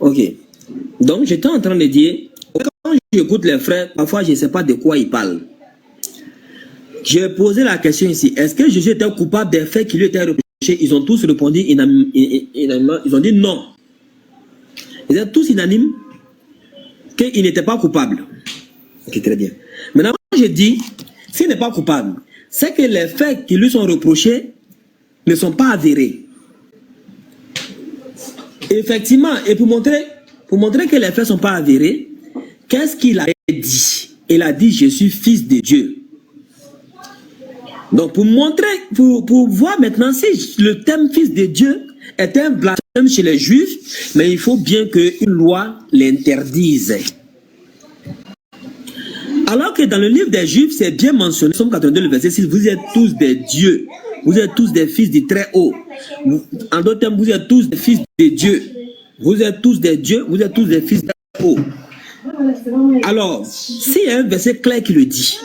Ok. Donc, j'étais en train de dire, quand j'écoute les frères, parfois, je ne sais pas de quoi ils parlent. J'ai posé la question ici. Est-ce que Jésus était coupable des faits qui lui étaient reprochés? Ils ont tous répondu unanimement. Ils ont dit non. Ils étaient tous unanimes qu'il n'était pas coupable. Ok, très bien. Maintenant, je dis, s'il n'est pas coupable, c'est que les faits qui lui sont reprochés ne sont pas avérés. Effectivement, et pour montrer que les faits ne sont pas avérés, qu'est-ce qu'il a dit? Il a dit, je suis fils de Dieu. Donc, pour montrer, pour voir maintenant si le thème fils de Dieu est un blasphème chez les Juifs, mais il faut bien qu'une loi l'interdise. Alors que dans le livre des Juifs, c'est bien mentionné, Somme 82, le verset 6, vous êtes tous des dieux, vous êtes tous des fils du Très-Haut. En d'autres termes, vous êtes tous des fils de Dieu. Vous êtes tous des dieux, vous êtes tous des fils du Très-Haut. Alors, s'il y a un verset clair qui le dit,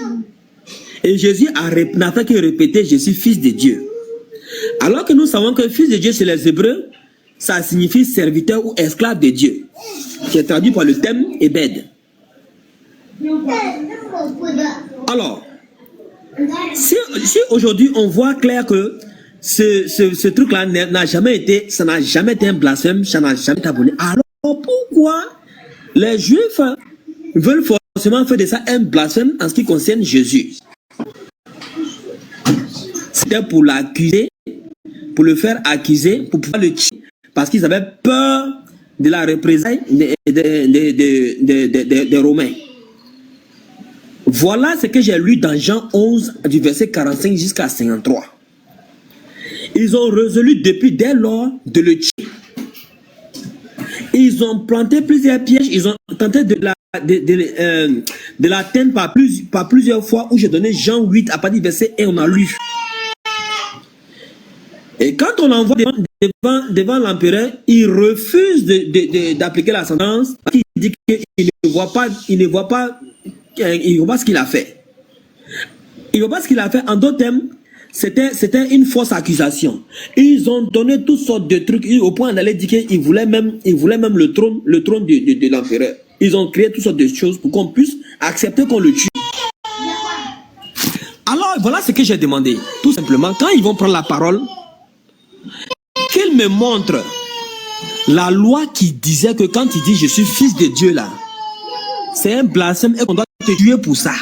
et Jésus n'a fait que répéter, je suis fils de Dieu. Alors que nous savons que fils de Dieu chez les Hébreux, ça signifie serviteur ou esclave de Dieu, qui est traduit par le thème Ebed. Alors, si aujourd'hui on voit clair que ce truc-là n'a jamais été, ça n'a jamais été un blasphème, ça n'a jamais été aboli, alors pourquoi les Juifs veulent forcément faire de ça un blasphème en ce qui concerne Jésus? C'était pour l'accuser, pour le faire accuser, pour pouvoir le tuer, parce qu'ils avaient peur de la représailles des Romains. Voilà ce que j'ai lu dans Jean 11, du verset 45 jusqu'à 53. Ils ont résolu depuis dès lors de le tuer. Ils ont planté plusieurs pièges, ils ont tenté de l'atteindre par plusieurs fois, où j'ai donné Jean 8 à partir du verset 1, on a lu. Et quand on l'envoie devant l'empereur, il refuse d'appliquer la sentence. Il dit qu'il ne voit pas ce qu'il a fait. Il ne voit pas ce qu'il a fait. En d'autres termes, c'était une fausse accusation. Ils ont donné toutes sortes de trucs au point d'aller dire qu'ils voulaient même le trône de l'empereur. Ils ont créé toutes sortes de choses pour qu'on puisse accepter qu'on le tue. Alors, voilà ce que j'ai demandé. Tout simplement, quand ils vont prendre la parole, qu'ils me montrent la loi qui disait que quand il dit je suis fils de Dieu là, c'est un blasphème et qu'on doit te tuer pour ça.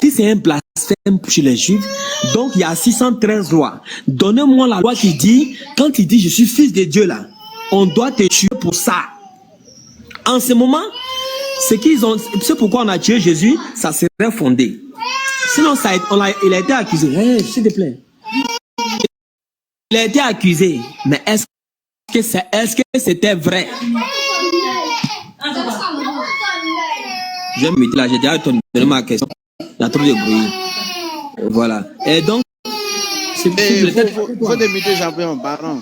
Si c'est un blasphème chez les Juifs, donc il y a 613 lois. Donnez-moi la loi qui dit, quand il dit je suis fils de Dieu là, on doit te tuer pour ça. En ce moment, c'est pourquoi on a tué Jésus, ça serait fondé. Sinon, il a été accusé. Hey, s'il te plaît. Il a été accusé, mais est-ce que c'était vrai? Je vais me mettre là, j'ai déjà donné ma question. Il y a trop de bruit. Voilà. Et donc, faut débuter, Jean-Pierre, pardon.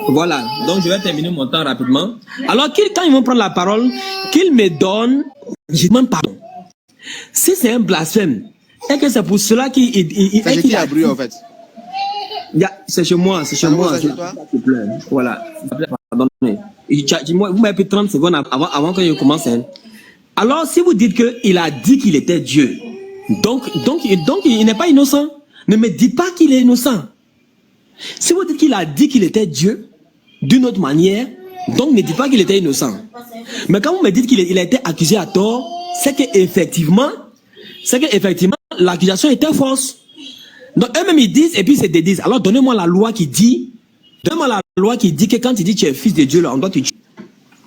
Voilà. Donc, je vais terminer mon temps rapidement. Alors, quand ils vont prendre la parole, qu'ils me donnent, je demande pardon. Si c'est un blasphème, et que c'est pour cela qu'il a bruit, en fait. C'est chez moi, Voilà. Pardonnez. Vous m'avez pris 30 secondes avant que je commence. Alors, si vous dites qu'il a dit qu'il était Dieu, donc il n'est pas innocent. Ne me dites pas qu'il est innocent. Si vous dites qu'il a dit qu'il était Dieu, d'une autre manière, donc ne dites pas qu'il était innocent. Mais quand vous me dites qu'il a été accusé à tort, c'est qu'effectivement, l'accusation était fausse. Donc eux-mêmes ils disent et puis ils se dédisent. Alors donnez-moi la loi qui dit que quand il dit tu es fils de Dieu, là, on doit te tuer.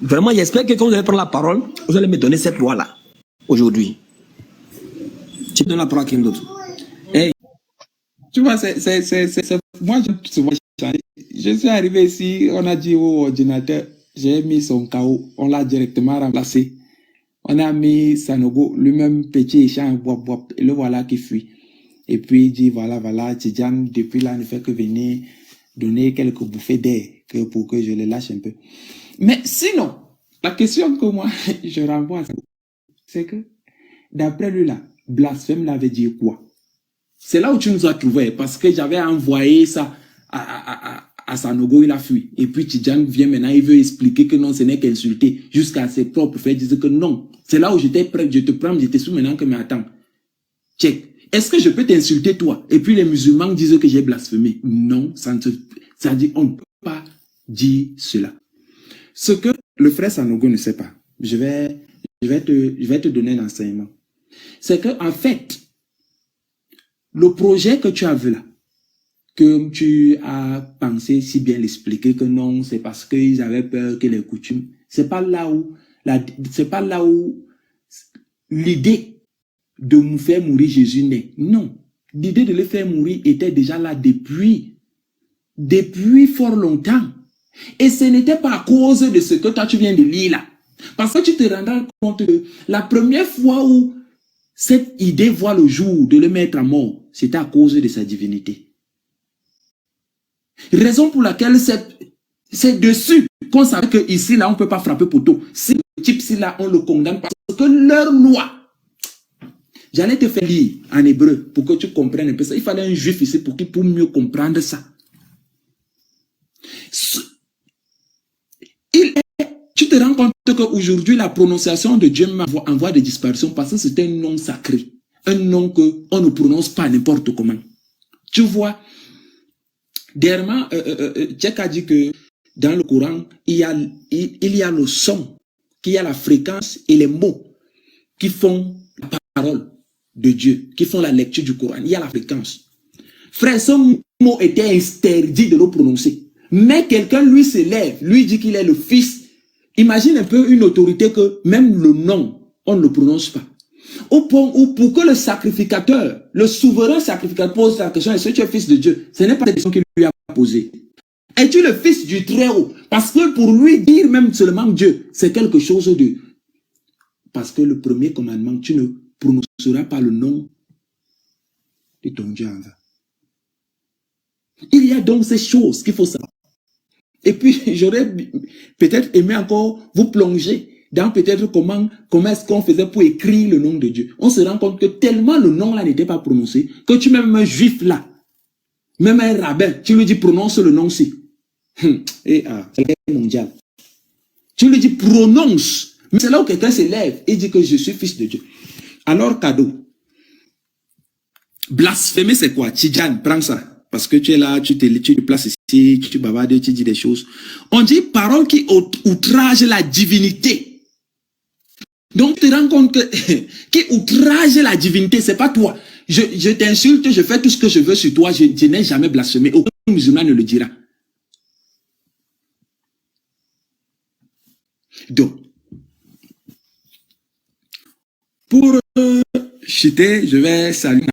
Vraiment, j'espère que quand vous allez prendre la parole, vous allez me donner cette loi-là, aujourd'hui. Tu donnes la parole à quelqu'un d'autre. Hey. Tu vois, moi, je suis arrivé ici, on a dit au ordinateur, j'ai mis son KO, on l'a directement remplacé. On a mis Sanogo, lui-même petit échange, et le voilà qui fuit. Et puis il dit, voilà, Tidjane, depuis là, ne fait que venir donner quelques bouffées d'air pour que je le lâche un peu. Mais sinon, la question que moi, je renvoie à ça, c'est que, d'après lui là, blasphème l'avait dit quoi? C'est là où tu nous as trouvé, parce que j'avais envoyé ça à à Sanogo, il a fui. Et puis Tidjane vient maintenant, il veut expliquer que non, ce n'est qu'insulter. Jusqu'à ses propres frères disent que non. C'est là où j'étais prêt, je te prends, j'étais sous maintenant que mais attends. Check. Est-ce que je peux t'insulter toi? Et puis les musulmans disent que j'ai blasphémé. Non, ça dit on ne peut pas dire cela. Ce que le frère Sanogo ne sait pas, je vais te donner un enseignement. C'est que en fait, le projet que tu as vu là, que tu as pensé si bien l'expliquer que non, c'est parce qu'ils avaient peur que les coutumes, c'est pas là où l'idée de nous faire mourir Jésus naît. Non. L'idée de le faire mourir était déjà là depuis fort longtemps. Et ce n'était pas à cause de ce que toi tu viens de lire là. Parce que tu te rendras compte que la première fois où cette idée voit le jour de le mettre à mort, c'était à cause de sa divinité. Raison pour laquelle c'est dessus qu'on savait que ici là on ne peut pas frapper poteau. Si le type ci là on le condamne parce que leur loi. J'allais te faire lire en hébreu pour que tu comprennes un peu ça. Il fallait un juif ici pour mieux comprendre ça. Tu te rends compte qu'aujourd'hui, la prononciation de Dieu en voie de disparition parce que c'est un nom sacré. Un nom qu'on ne prononce pas n'importe comment. Tu vois, dernièrement, Tchèque a dit que dans le Coran, il y a le son, qu'il y a la fréquence et les mots qui font la parole de Dieu, qui font la lecture du Coran. Il y a la fréquence. Frère, ce mot était interdit de le prononcer. Mais quelqu'un lui se lève, lui dit qu'il est le fils. Imagine un peu une autorité que même le nom, on ne le prononce pas. Au point où pour que le sacrificateur, le souverain sacrificateur pose la question, est-ce que tu es fils de Dieu? Ce n'est pas la question qu'il lui a posée. Es-tu le fils du Très-Haut? Parce que pour lui dire même seulement Dieu, c'est quelque chose de... Parce que le premier commandement, tu ne prononceras pas le nom de ton Dieu en vain. Il y a donc ces choses qu'il faut savoir. Et puis, j'aurais peut-être aimé encore vous plonger dans peut-être comment est-ce qu'on faisait pour écrire le nom de Dieu. On se rend compte que tellement le nom là n'était pas prononcé, que tu même un juif là, même un rabbin, tu lui dis prononce le nom-ci. C'est mondial. Tu lui dis prononce. Mais c'est là où quelqu'un se lève et dit que je suis fils de Dieu. Alors, cadeau. Blasphémer, c'est quoi? Tidjane, prends ça. Parce que tu es là, tu te places ici, tu bavardes, tu dis des choses. On dit parole qui outrage la divinité. Donc, tu te rends compte que qui outrage la divinité, c'est pas toi. Je t'insulte, je fais tout ce que je veux sur toi, je n'ai jamais blasphémé. Aucun musulman ne le dira. Donc, pour chuter, je vais saluer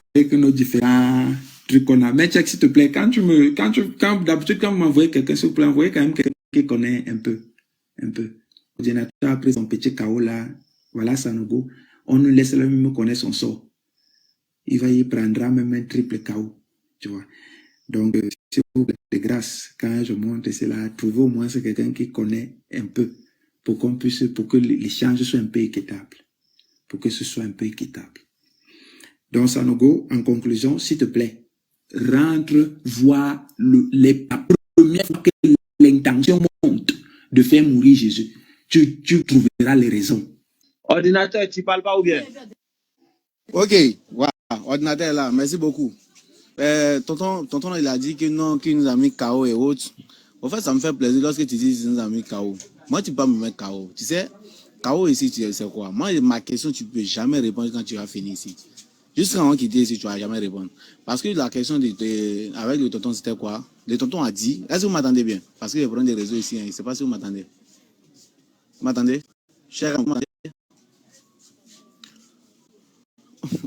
avec nos différents trucs qu'on a. Mais check, s'il te plaît, d'habitude, quand vous m'envoyez quelqu'un, s'il vous plaît, envoyez quand même quelqu'un qui connaît un peu. L'ordinateur a pris son petit chaos là, voilà Sanogo, on nous laisse le même connaître son sort. Il va y prendra même un triple chaos, tu vois. Donc, s'il vous plaît, de grâce, quand je monte cela, trouvez au moins quelqu'un qui connaît un peu, pour que l'échange soit un peu équitable. Pour que ce soit un peu équitable. Donc, Sanogo, en conclusion, s'il te plaît, rentre voir la première fois que l'intention monte de faire mourir Jésus. Tu trouveras les raisons. Ordinateur, tu parles pas ou bien? Ok, voilà, ordinateur là, merci beaucoup. Tonton, il a dit que non, qu'il nous a mis KO et autres. En fait, ça me fait plaisir lorsque tu dis qu'il nous a mis KO. Moi, tu peux pas me mettre KO. Tu sais, KO ici, tu sais quoi? Moi, ma question, tu peux jamais répondre quand tu vas finir ici. Juste quand on quitte ici, tu vas jamais répondre. Parce que la question avec le tonton, c'était quoi? Le tonton a dit, est-ce que vous m'attendez bien? Parce que je prends des réseaux ici, hein, je ne sais pas si vous m'attendez. Vous m'attendez? Cher, vous m'attendez?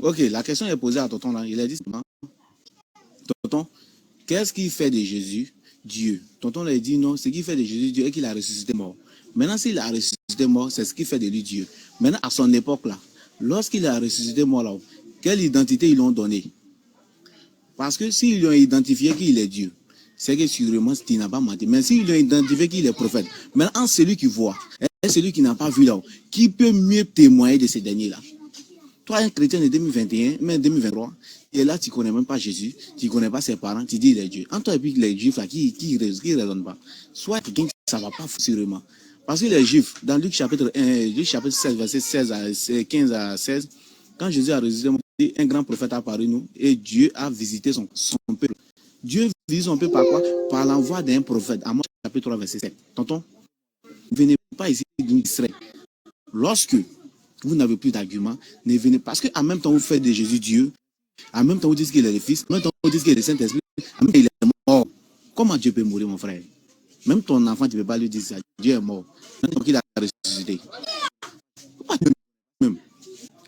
Ok, la question est posée à tonton là. Il a dit, tonton, qu'est-ce qui fait de Jésus Dieu? Tonton a dit non, ce qui fait de Jésus Dieu est qu'il a ressuscité mort. Maintenant, s'il a ressuscité mort, c'est ce qui fait de lui Dieu. Maintenant, à son époque là, lorsqu'il a ressuscité mort là, quelle identité ils l'ont donné? Parce que s'ils lui ont identifié qu'il est Dieu, c'est que sûrement il n'a pas menti. Mais s'ils lui ont identifié qu'il est prophète, maintenant celui qui voit et celui qui n'a pas vu là, qui peut mieux témoigner de ces derniers là? Toi, un chrétien de 2021, même 2023, et là, tu ne connais même pas Jésus, tu ne connais pas ses parents, tu dis il est Dieu. Entre toi et puis les juifs là, qui raisonnent pas. Soit quelqu'un, ça ne va pas sûrement. Parce que les juifs, dans Luc chapitre 1, Luc chapitre 16, verset 15 à 16, quand Jésus a ressuscité, un grand prophète a apparu nous et Dieu a visité son peuple. Dieu visite son peuple par quoi? Par l'envoi d'un prophète. Amos chapitre 3, verset 7. Tonton, ne venez pas ici d'Israël. Lorsque vous n'avez plus d'arguments, ne venez pas. Parce qu'en même temps, vous faites de Jésus Dieu, en même temps, vous dites qu'il est le Fils, en même temps, vous dites qu'il est le Saint-Esprit, en même temps, il est mort. Comment Dieu peut mourir, mon frère? Même ton enfant, tu ne peux pas lui dire ça. Dieu est mort. Maintenant qu'il a ressuscité. Pourquoi Dieu même?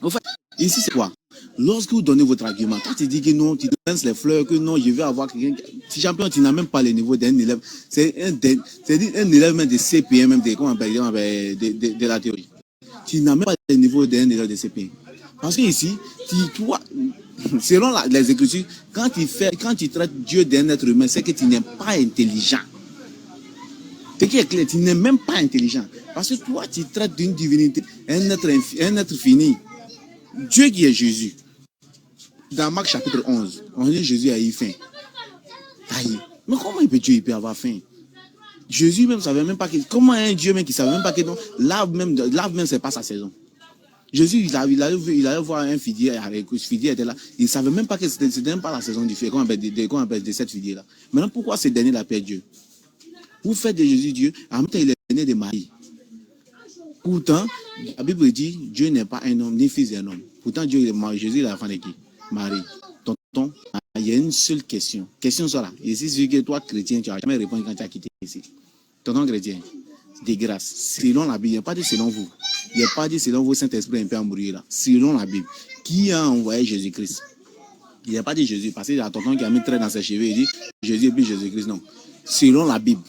En fait, ici, c'est quoi? Lorsque vous donnez votre argument, quand tu dis que non, tu donnes les fleurs, que non, je vais avoir quelqu'un. Si champion, tu n'as même pas le niveau d'un élève. C'est un élève même de CPM, même de la théorie. Tu n'as même pas le niveau d'un élève de CPM. Parce que ici, toi, selon les Écritures, quand tu traites Dieu d'un être humain, c'est que tu n'es pas intelligent. Ce qui est clair, tu n'es même pas intelligent. Parce que toi, tu traites d'une divinité, un être fini. Dieu qui est Jésus. Dans Marc chapitre 11, on dit Jésus a eu faim. Mais comment Dieu peut avoir faim? Jésus même ne savait même pas que. Comment un Dieu même qui ne savait même pas que l'arbre même, c'est pas sa saison. Jésus, il allait voir un figuier, le figuier était là. Il ne savait même pas que c'était même pas la saison du figuier, qu'on appelle de cette figuier-là. Maintenant, pourquoi ce dernier l'appelle Dieu? Vous faites de Jésus Dieu, en même temps, il est né de Marie. Pourtant, la Bible dit Dieu n'est pas un homme, ni fils d'un homme. Pourtant, Jésus est l'enfant de qui? Marie. Tonton, il y a une seule question. Question soit là. Et c'est sûr que toi, chrétien, tu n'as jamais répondu quand tu as quitté ici. Tonton chrétien, de grâce, selon la Bible, il n'y a pas dit selon vous. Il n'y a pas dit selon vos Saint-Esprit un peu à mourir là. Selon la Bible, qui a envoyé Jésus-Christ? Il n'y a pas dit Jésus, parce qu'il y a tonton qui a mis trait dans ses cheveux et dit Jésus et puis Jésus-Christ. Non. Selon la Bible,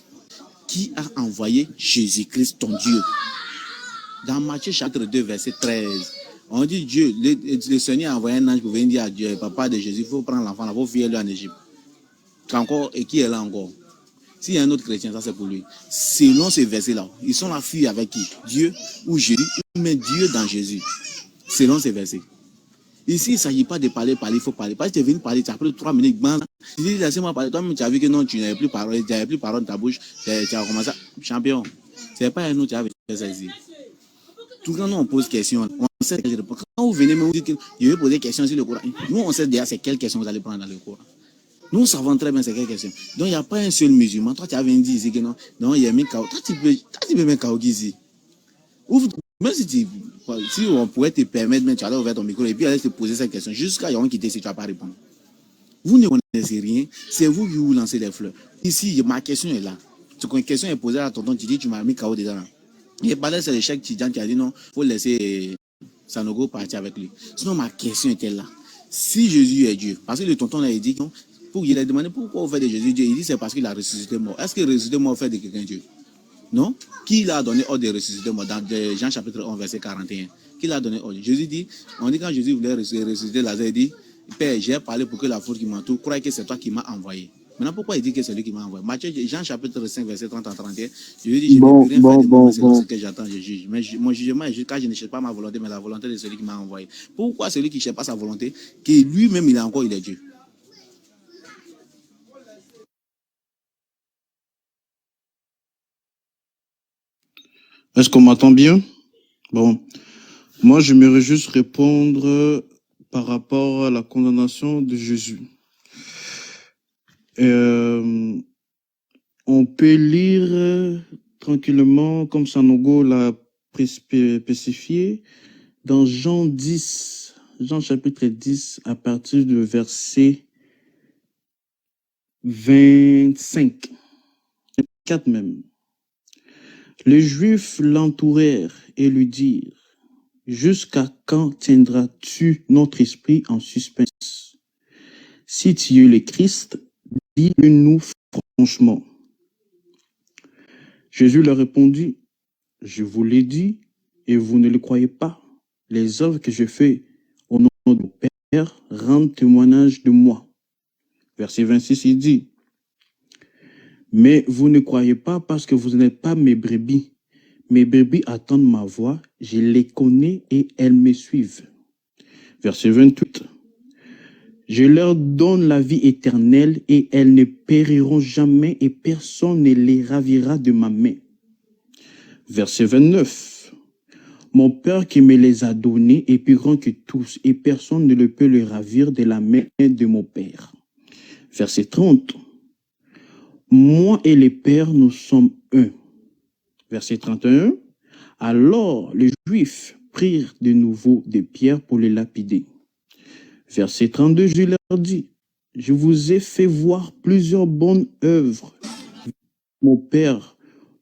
qui a envoyé Jésus-Christ, ton Dieu? Dans Matthieu chapitre 2, verset 13, on dit Dieu, le Seigneur a envoyé un ange pour venir dire à Dieu, papa de Jésus, il faut prendre l'enfant, il faut fuir lui en Égypte. Encore, et qui est là encore? S'il y a un autre chrétien, ça c'est pour lui. Selon ces versets-là, ils sont la fille avec qui? Dieu ou Jésus, mais Dieu dans Jésus. Selon ces versets. Ici, il ne s'agit pas de parler, il faut parler. Parce que tu es venu parler, tu as pris 3 minutes, tu dis, laissez-moi parler. Toi-même, tu as vu que non, tu n'avais plus parole, dans ta bouche, tu as commencé. Champion, ce n'est pas un autre qui a fait ça ici. Tout quand on pose question, on sait que je réponds. Quand vous venez me dire que je vais poser des questions sur le Coran, nous on sait déjà c'est quelles questions vous allez prendre dans le Coran. Nous savons très bien c'est quelles questions. Donc il n'y a pas un seul musulman. Toi tu as venu dire ici que non, il y a mis Kao. Toi tu peux mettre Kao ici. Même si on pourrait te permettre, mais tu allais ouvrir ton micro et puis aller te poser cette question jusqu'à y avoir quitté si tu n'as pas répondu. Vous ne connaissez rien, c'est vous qui vous lancez les fleurs. Ici, ma question est là. Une question est posée à tonton, tu dis tu m'as mis Kao dedans là. Il parlait, c'est le chèque Tidjan qui a dit non, il faut laisser Sanogo partir avec lui. Sinon, ma question était là. Si Jésus est Dieu, parce que le tonton a dit, il a demandé pourquoi on fait de Jésus Dieu, il dit c'est parce qu'il a ressuscité mort. Est-ce que ressuscité mort fait de quelqu'un Dieu? Non? Qui l'a donné ordre de ressusciter mort? Dans Jean chapitre 11, verset 41. Qui l'a donné ordre? Jésus dit, on dit quand Jésus voulait ressusciter Lazare, il dit, Père, j'ai parlé pour que la faute qui m'entoure croie que c'est toi qui m'as envoyé. Maintenant, pourquoi il dit que c'est lui qui m'a envoyé? Jean chapitre 5, verset 30 à 31. Je lui dis, je ne peux rien faire de moi, c'est ce que j'attends, je juge. Mais mon jugement est juste quand je ne cherche pas ma volonté, mais la volonté de celui qui m'a envoyé. Pourquoi celui qui ne cherche pas sa volonté, que lui-même, il est Dieu? Est-ce qu'on m'entend bien? Bon. Moi, j'aimerais juste répondre par rapport à la condamnation de Jésus. On peut lire tranquillement, comme Sanogo l'a spécifié, dans Jean chapitre 10, à partir du verset 25, 4 même. Les Juifs l'entourèrent et lui dirent, « Jusqu'à quand tiendras-tu notre esprit en suspense? Si tu es le Christ, dis-le-nous franchement. » Jésus leur répondit, « Je vous l'ai dit, et vous ne le croyez pas. Les œuvres que je fais au nom de mon Père rendent témoignage de moi. » Verset 26, il dit, « Mais vous ne croyez pas parce que vous n'êtes pas mes brebis. Mes brebis attendent ma voix, je les connais et elles me suivent. Verset 28. Je leur donne la vie éternelle et elles ne périront jamais et personne ne les ravira de ma main. Verset 29. Mon Père qui me les a donnés est plus grand que tous et personne ne le peut les ravir de la main de mon Père. Verset 30. Moi et le Père, nous sommes un. Verset 31. Alors les Juifs prirent de nouveau des pierres pour les lapider. Verset 32, je leur dis, je vous ai fait voir plusieurs bonnes œuvres, mon Père,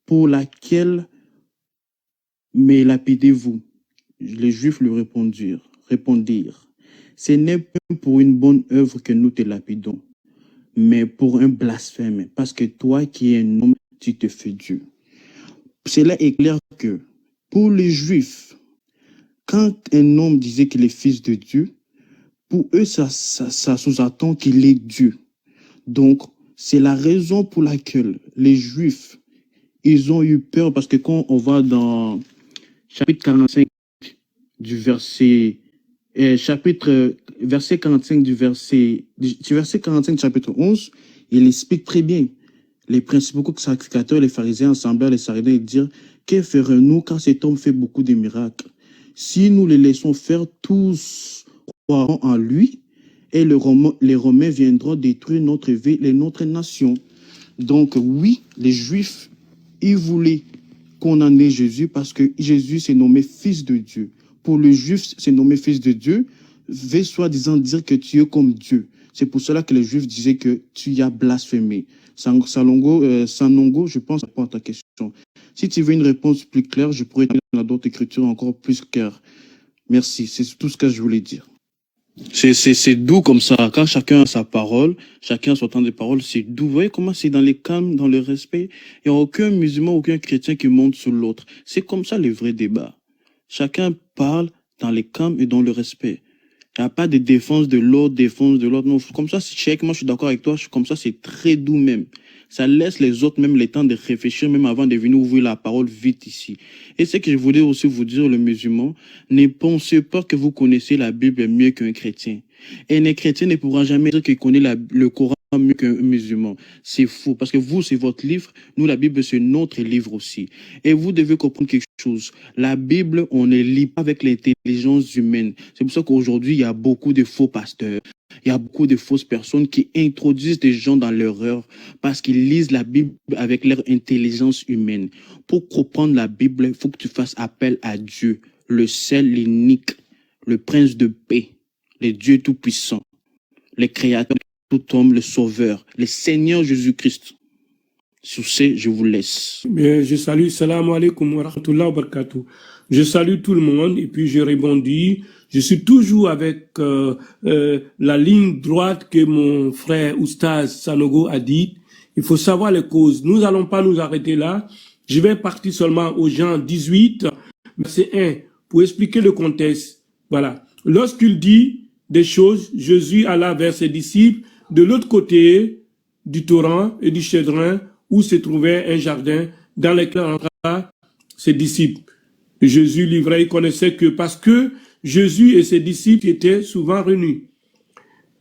pour laquelle me lapidez-vous. Les Juifs lui répondirent, ce n'est pas pour une bonne œuvre que nous te lapidons, mais pour un blasphème, parce que toi qui es un homme, tu te fais Dieu. Cela est clair que pour les Juifs, quand un homme disait qu'il est fils de Dieu, pour eux, ça sous-entend qu'il est Dieu. Donc, c'est la raison pour laquelle les Juifs, ils ont eu peur, parce que quand on va dans chapitre 45 du verset, verset 45 du verset 45 du chapitre 11, il explique très bien les principaux sacrificateurs, les pharisiens assemblèrent les Saréens et dirent, que ferons-nous car cet homme fait beaucoup de miracles? Si nous les laissons faire, tous croiront en lui et les Romains viendront détruire notre ville et notre nation. Donc oui, les Juifs, ils voulaient condamner Jésus parce que Jésus s'est nommé fils de Dieu. Pour le Juif, s'est nommé fils de Dieu, veut soi-disant dire que tu es comme Dieu. C'est pour cela que les Juifs disaient que tu as blasphémé. Sanongo, je pense, répond à ta question. Si tu veux une réponse plus claire, je pourrais donner dans d'autres écritures encore plus claires. Merci, c'est tout ce que je voulais dire. C'est doux comme ça. Quand chacun a sa parole, chacun a son temps de parole, c'est doux. Vous voyez comment c'est dans le calme, dans le respect. Il n'y a aucun musulman, aucun chrétien qui monte sur l'autre. C'est comme ça le vrai débat. Chacun parle dans le calme et dans le respect. Il n'y a pas de défense de l'autre, Non, comme ça, moi je suis d'accord avec toi, comme ça c'est très doux même. Ça laisse les autres même le temps de réfléchir, même avant de venir ouvrir la parole vite ici. Et ce que je voulais aussi vous dire, les musulmans, ne pensez pas que vous connaissez la Bible mieux qu'un chrétien. Et un chrétien ne pourra jamais dire qu'il connaît le Coran mieux qu'un musulman. C'est faux, parce que vous, c'est votre livre, nous, la Bible, c'est notre livre aussi. Et vous devez comprendre quelque chose. La Bible, on ne lit pas avec l'intelligence humaine. C'est pour ça qu'aujourd'hui, il y a beaucoup de faux pasteurs. Il y a beaucoup de fausses personnes qui introduisent des gens dans l'erreur parce qu'ils lisent la Bible avec leur intelligence humaine. Pour comprendre la Bible, il faut que tu fasses appel à Dieu, le seul, l'unique, le prince de paix, le Dieu tout-puissant, le créateur de tout homme, le sauveur, le Seigneur Jésus-Christ. Sur ce, je vous laisse. Bien, je salue, salam alaikum wa rahmatullahi wa barakatuh. Je salue tout le monde et puis je rebondis. Je suis toujours avec la ligne droite que mon frère Oustaz Sanogo a dit. Il faut savoir les causes. Nous n'allons pas nous arrêter là. Je vais partir seulement aux Jean 18, verset 1, pour expliquer le contexte. Voilà. Lorsqu'il dit des choses, Jésus alla vers ses disciples de l'autre côté du torrent et du Cédron, où se trouvait un jardin dans lequel entra ses disciples. Jésus livrait, il connaissait que parce que Jésus et ses disciples étaient souvent réunis.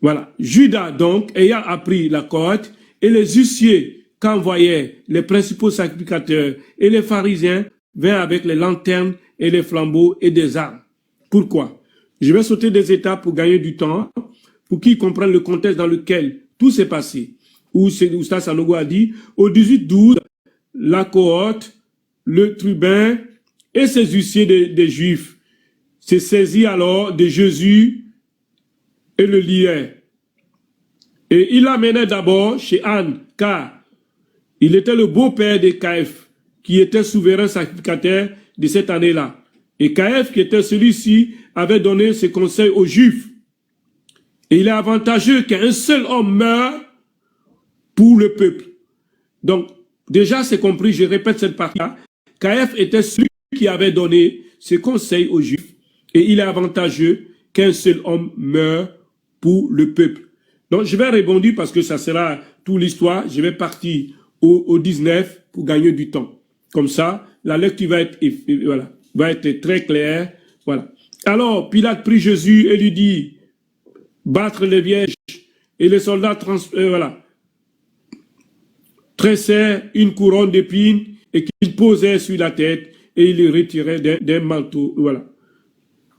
Voilà. Judas, donc, ayant appris la cohorte, et les huissiers qu'envoyaient les principaux sacrificateurs et les pharisiens vinrent avec les lanternes et les flambeaux et des armes. Pourquoi? Je vais sauter des étapes pour gagner du temps, pour qu'ils comprennent le contexte dans lequel tout s'est passé. Où Oustaz Sanogo a dit, au 18-12, la cohorte, le tribun et ses huissiers des Juifs se saisit alors de Jésus et le liait. Et il l'amenait d'abord chez Anne, car il était le beau-père de Caïphe, qui était souverain sacrificateur de cette année-là. Et Caïphe, qui était celui-ci, avait donné ses conseils aux Juifs. Et il est avantageux qu'un seul homme meure pour le peuple. Donc, déjà, c'est compris, je répète cette partie-là. Caïphe était celui qui avait donné ses conseils aux Juifs. Et il est avantageux qu'un seul homme meure pour le peuple. Donc, je vais rebondir parce que ça sera toute l'histoire. Je vais partir au 19 pour gagner du temps. Comme ça, la lecture va être très claire. Voilà. Alors Pilate prit Jésus et lui dit, battre les vierges. Et les soldats tressaient une couronne d'épines et qu'ils posaient sur la tête et ils le retiraient d'un manteau,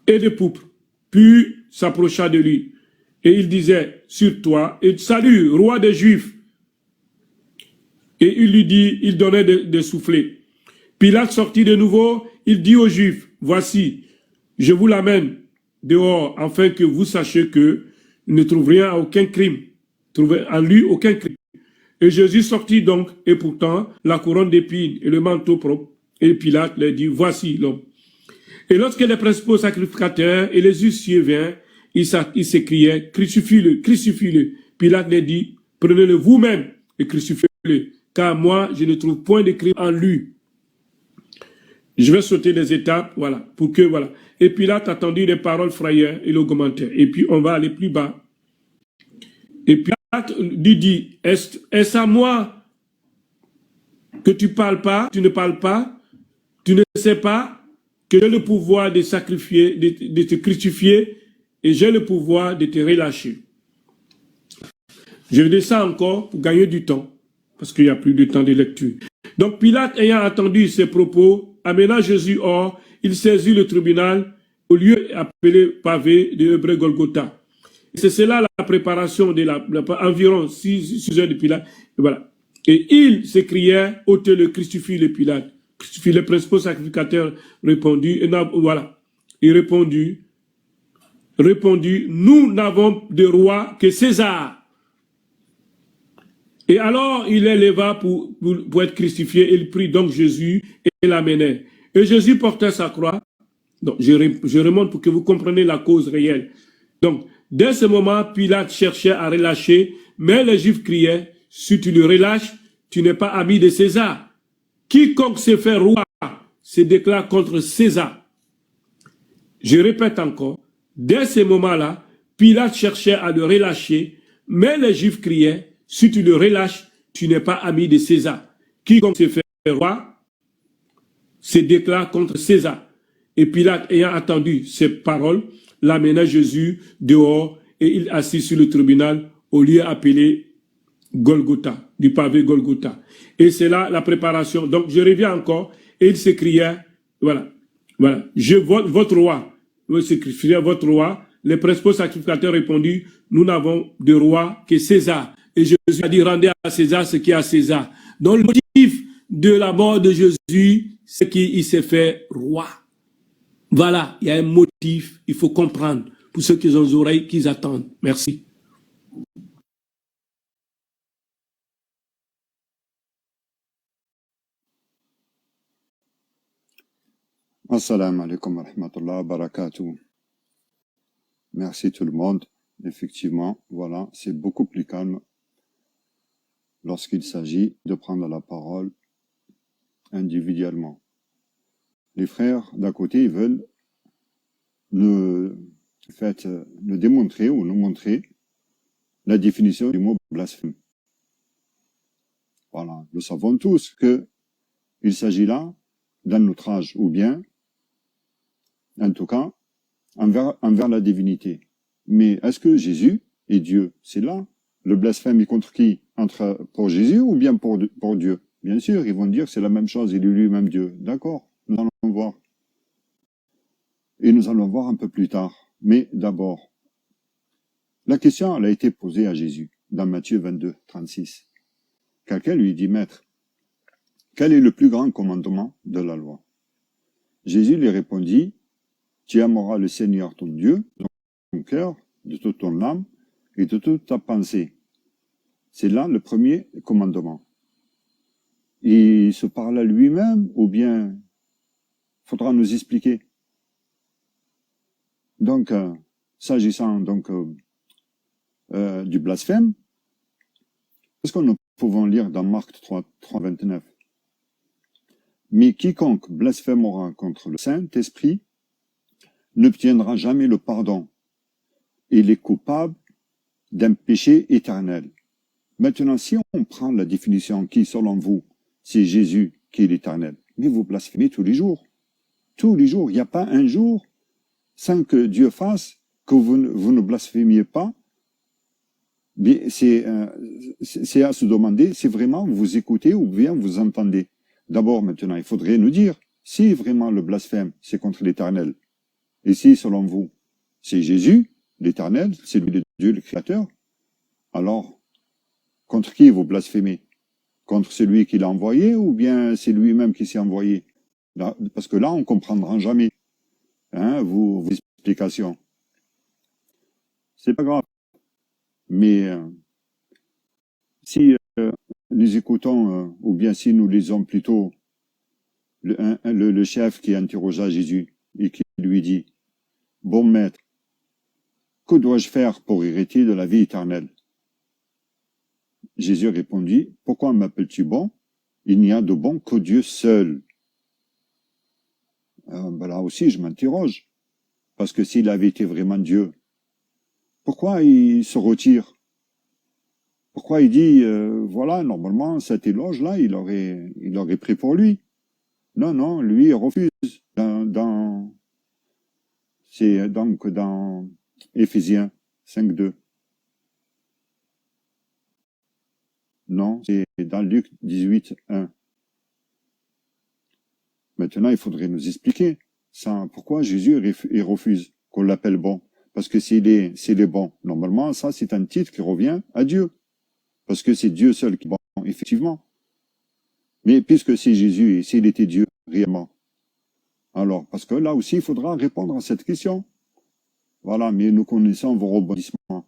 et de pourpre. Puis s'approcha de lui et il disait, sur toi, et salut, roi des Juifs. Et il lui dit, il donnait de souffler. Pilate sortit de nouveau, il dit aux Juifs, voici, je vous l'amène dehors, afin que vous sachiez que ne trouve rien à aucun crime, trouvez en lui aucun crime. Et Jésus sortit donc, et pourtant, la couronne d'épines et le manteau propre, et Pilate leur dit, voici l'homme. Et lorsque les principaux sacrificateurs et les huissiers vinrent, ils s'écriaient, crucifie-le, crucifie-le. Pilate leur dit, prenez-le vous-même et crucifiez-le, car moi, je ne trouve point de crime en lui. Je vais sauter les étapes, pour que, Et Pilate attendit les paroles frayeurs et l'augmentèrent. Et puis, on va aller plus bas. Et Pilate lui dit, est-ce à moi que tu parles pas, tu ne parles pas, tu ne sais pas que j'ai le pouvoir de sacrifier, de te crucifier, et j'ai le pouvoir de te relâcher. Je descends encore pour gagner du temps, parce qu'il n'y a plus de temps de lecture. Donc Pilate, ayant entendu ces propos, amena Jésus hors, il saisit le tribunal au lieu appelé pavé de Hébreu Golgotha. C'est cela la préparation de environ 6 heures de Pilate. Et il s'écriait, ôtez-le, crucifie le Pilate. Crucifie le principal sacrificateur répondit, il répondit, nous n'avons de roi que César. Et alors il éleva pour être crucifié, il prit donc Jésus et l'amenait. Et Jésus portait sa croix. Donc je remonte pour que vous compreniez la cause réelle. Donc, dès ce moment, Pilate cherchait à relâcher, mais les Juifs criaient, si tu le relâches, tu n'es pas ami de César. Quiconque se fait roi se déclare contre César. Je répète encore, dès ce moment-là, Pilate cherchait à le relâcher, mais les Juifs criaient, si tu le relâches, tu n'es pas ami de César. Quiconque se fait roi se déclare contre César. Et Pilate, ayant entendu ces paroles, l'amena Jésus dehors et il assit sur le tribunal au lieu appelé Golgotha, du pavé Golgotha. Et c'est là la préparation. Donc je reviens encore et il s'écriait, je vote votre roi. Il s'écriait votre roi. Les principaux sacrificateurs répondirent, nous n'avons de roi que César. Et Jésus a dit, rendez à César ce qui est à César. Donc le motif de la mort de Jésus, c'est qu'il s'est fait roi. Voilà, il y a un motif, il faut comprendre. Pour ceux qui ont les oreilles, qu'ils attendent. Merci. Assalamu alaikum wa rahmatullahi wa barakatuh. Merci tout le monde. Effectivement, voilà, c'est beaucoup plus calme lorsqu'il s'agit de prendre la parole individuellement. Les frères d'à côté, ils veulent nous démontrer ou nous montrer la définition du mot blasphème. Voilà, nous savons tous que il s'agit là d'un outrage ou bien, en tout cas, envers la divinité. Mais est-ce que Jésus est Dieu? C'est là. Le blasphème est contre qui? Pour Jésus ou bien pour Dieu? Bien sûr, ils vont dire que c'est la même chose, il est lui-même Dieu. D'accord, nous allons voir. Et nous allons voir un peu plus tard. Mais d'abord, la question elle a été posée à Jésus dans Matthieu 22, 36. Quelqu'un lui dit, Maître, quel est le plus grand commandement de la loi? Jésus lui répondit, tu aimeras le Seigneur ton Dieu, de ton cœur, de toute ton âme et de toute ta pensée. C'est là le premier commandement. Il se parle à lui-même ou bien faudra nous expliquer. Donc, s'agissant donc du blasphème, qu'est-ce que nous pouvons lire dans Marc 3, 29? Mais quiconque blasphémera contre le Saint-Esprit n'obtiendra jamais le pardon. Il est coupable d'un péché éternel. Maintenant, si on prend la définition qui, selon vous, c'est Jésus qui est l'éternel, mais vous blasphémez tous les jours. Tous les jours, il n'y a pas un jour sans que Dieu fasse, que vous ne blasphémiez pas, c'est à se demander si vraiment vous écoutez ou bien vous entendez. D'abord, maintenant, il faudrait nous dire si vraiment le blasphème, c'est contre l'Éternel. Et si, selon vous, c'est Jésus, l'Éternel, c'est lui de Dieu, le Créateur, alors, contre qui vous blasphémez? Contre celui qui l'a envoyé ou bien c'est lui-même qui s'est envoyé? Là, parce que là, on ne comprendra jamais vos explications. C'est pas grave. Mais si nous écoutons, ou bien si nous lisons plutôt le chef qui interrogea Jésus et qui lui dit, « Bon maître, que dois-je faire pour hériter de la vie éternelle ?» Jésus répondit, « Pourquoi m'appelles-tu bon? Il n'y a de bon que Dieu seul. » Là aussi, je m'interroge. Parce que s'il avait été vraiment Dieu, pourquoi il se retire? Pourquoi il dit, voilà, normalement, cet éloge-là, il aurait pris pour lui. Non, non, lui, il refuse. C'est donc dans Éphésiens 5:2. Non, c'est dans Luc 18:1. Maintenant, il faudrait nous expliquer ça. Pourquoi Jésus il refuse qu'on l'appelle bon? Parce que s'il est bon, normalement, ça, c'est un titre qui revient à Dieu. Parce que c'est Dieu seul qui est bon, effectivement. Mais puisque c'est Jésus, et s'il était Dieu réellement, alors, parce que là aussi, il faudra répondre à cette question. Voilà, mais nous connaissons vos rebondissements.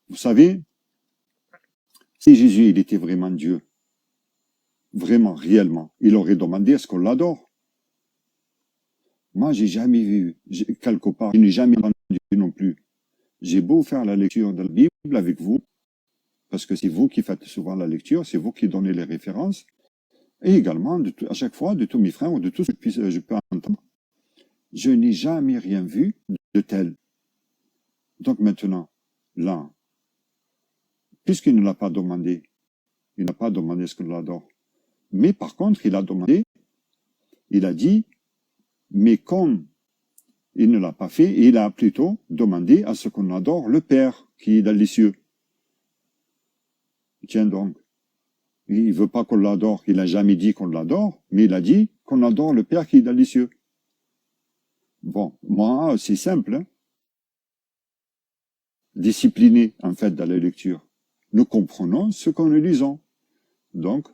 Vous savez, si Jésus, il était vraiment Dieu, vraiment, réellement, il aurait demandé à ce qu'on l'adore. Moi, j'ai jamais vu, quelque part, je n'ai jamais entendu non plus. J'ai beau faire la lecture de la Bible avec vous, parce que c'est vous qui faites souvent la lecture, c'est vous qui donnez les références, et également, à chaque fois, de tous mes frères ou de tout ce que je peux entendre. Je n'ai jamais rien vu de tel. Donc maintenant, là, puisqu'il ne l'a pas demandé, il n'a pas demandé ce qu'on l'adore. Mais par contre, il a demandé, il a dit, mais comme il ne l'a pas fait, il a plutôt demandé à ce qu'on adore le Père qui est dans les cieux. Tiens donc, il ne veut pas qu'on l'adore, il n'a jamais dit qu'on l'adore, mais il a dit qu'on adore le Père qui est dans les cieux. Bon, moi, c'est simple, hein. Discipliné, en fait, dans la lecture. Nous comprenons ce que nous lisons. Donc,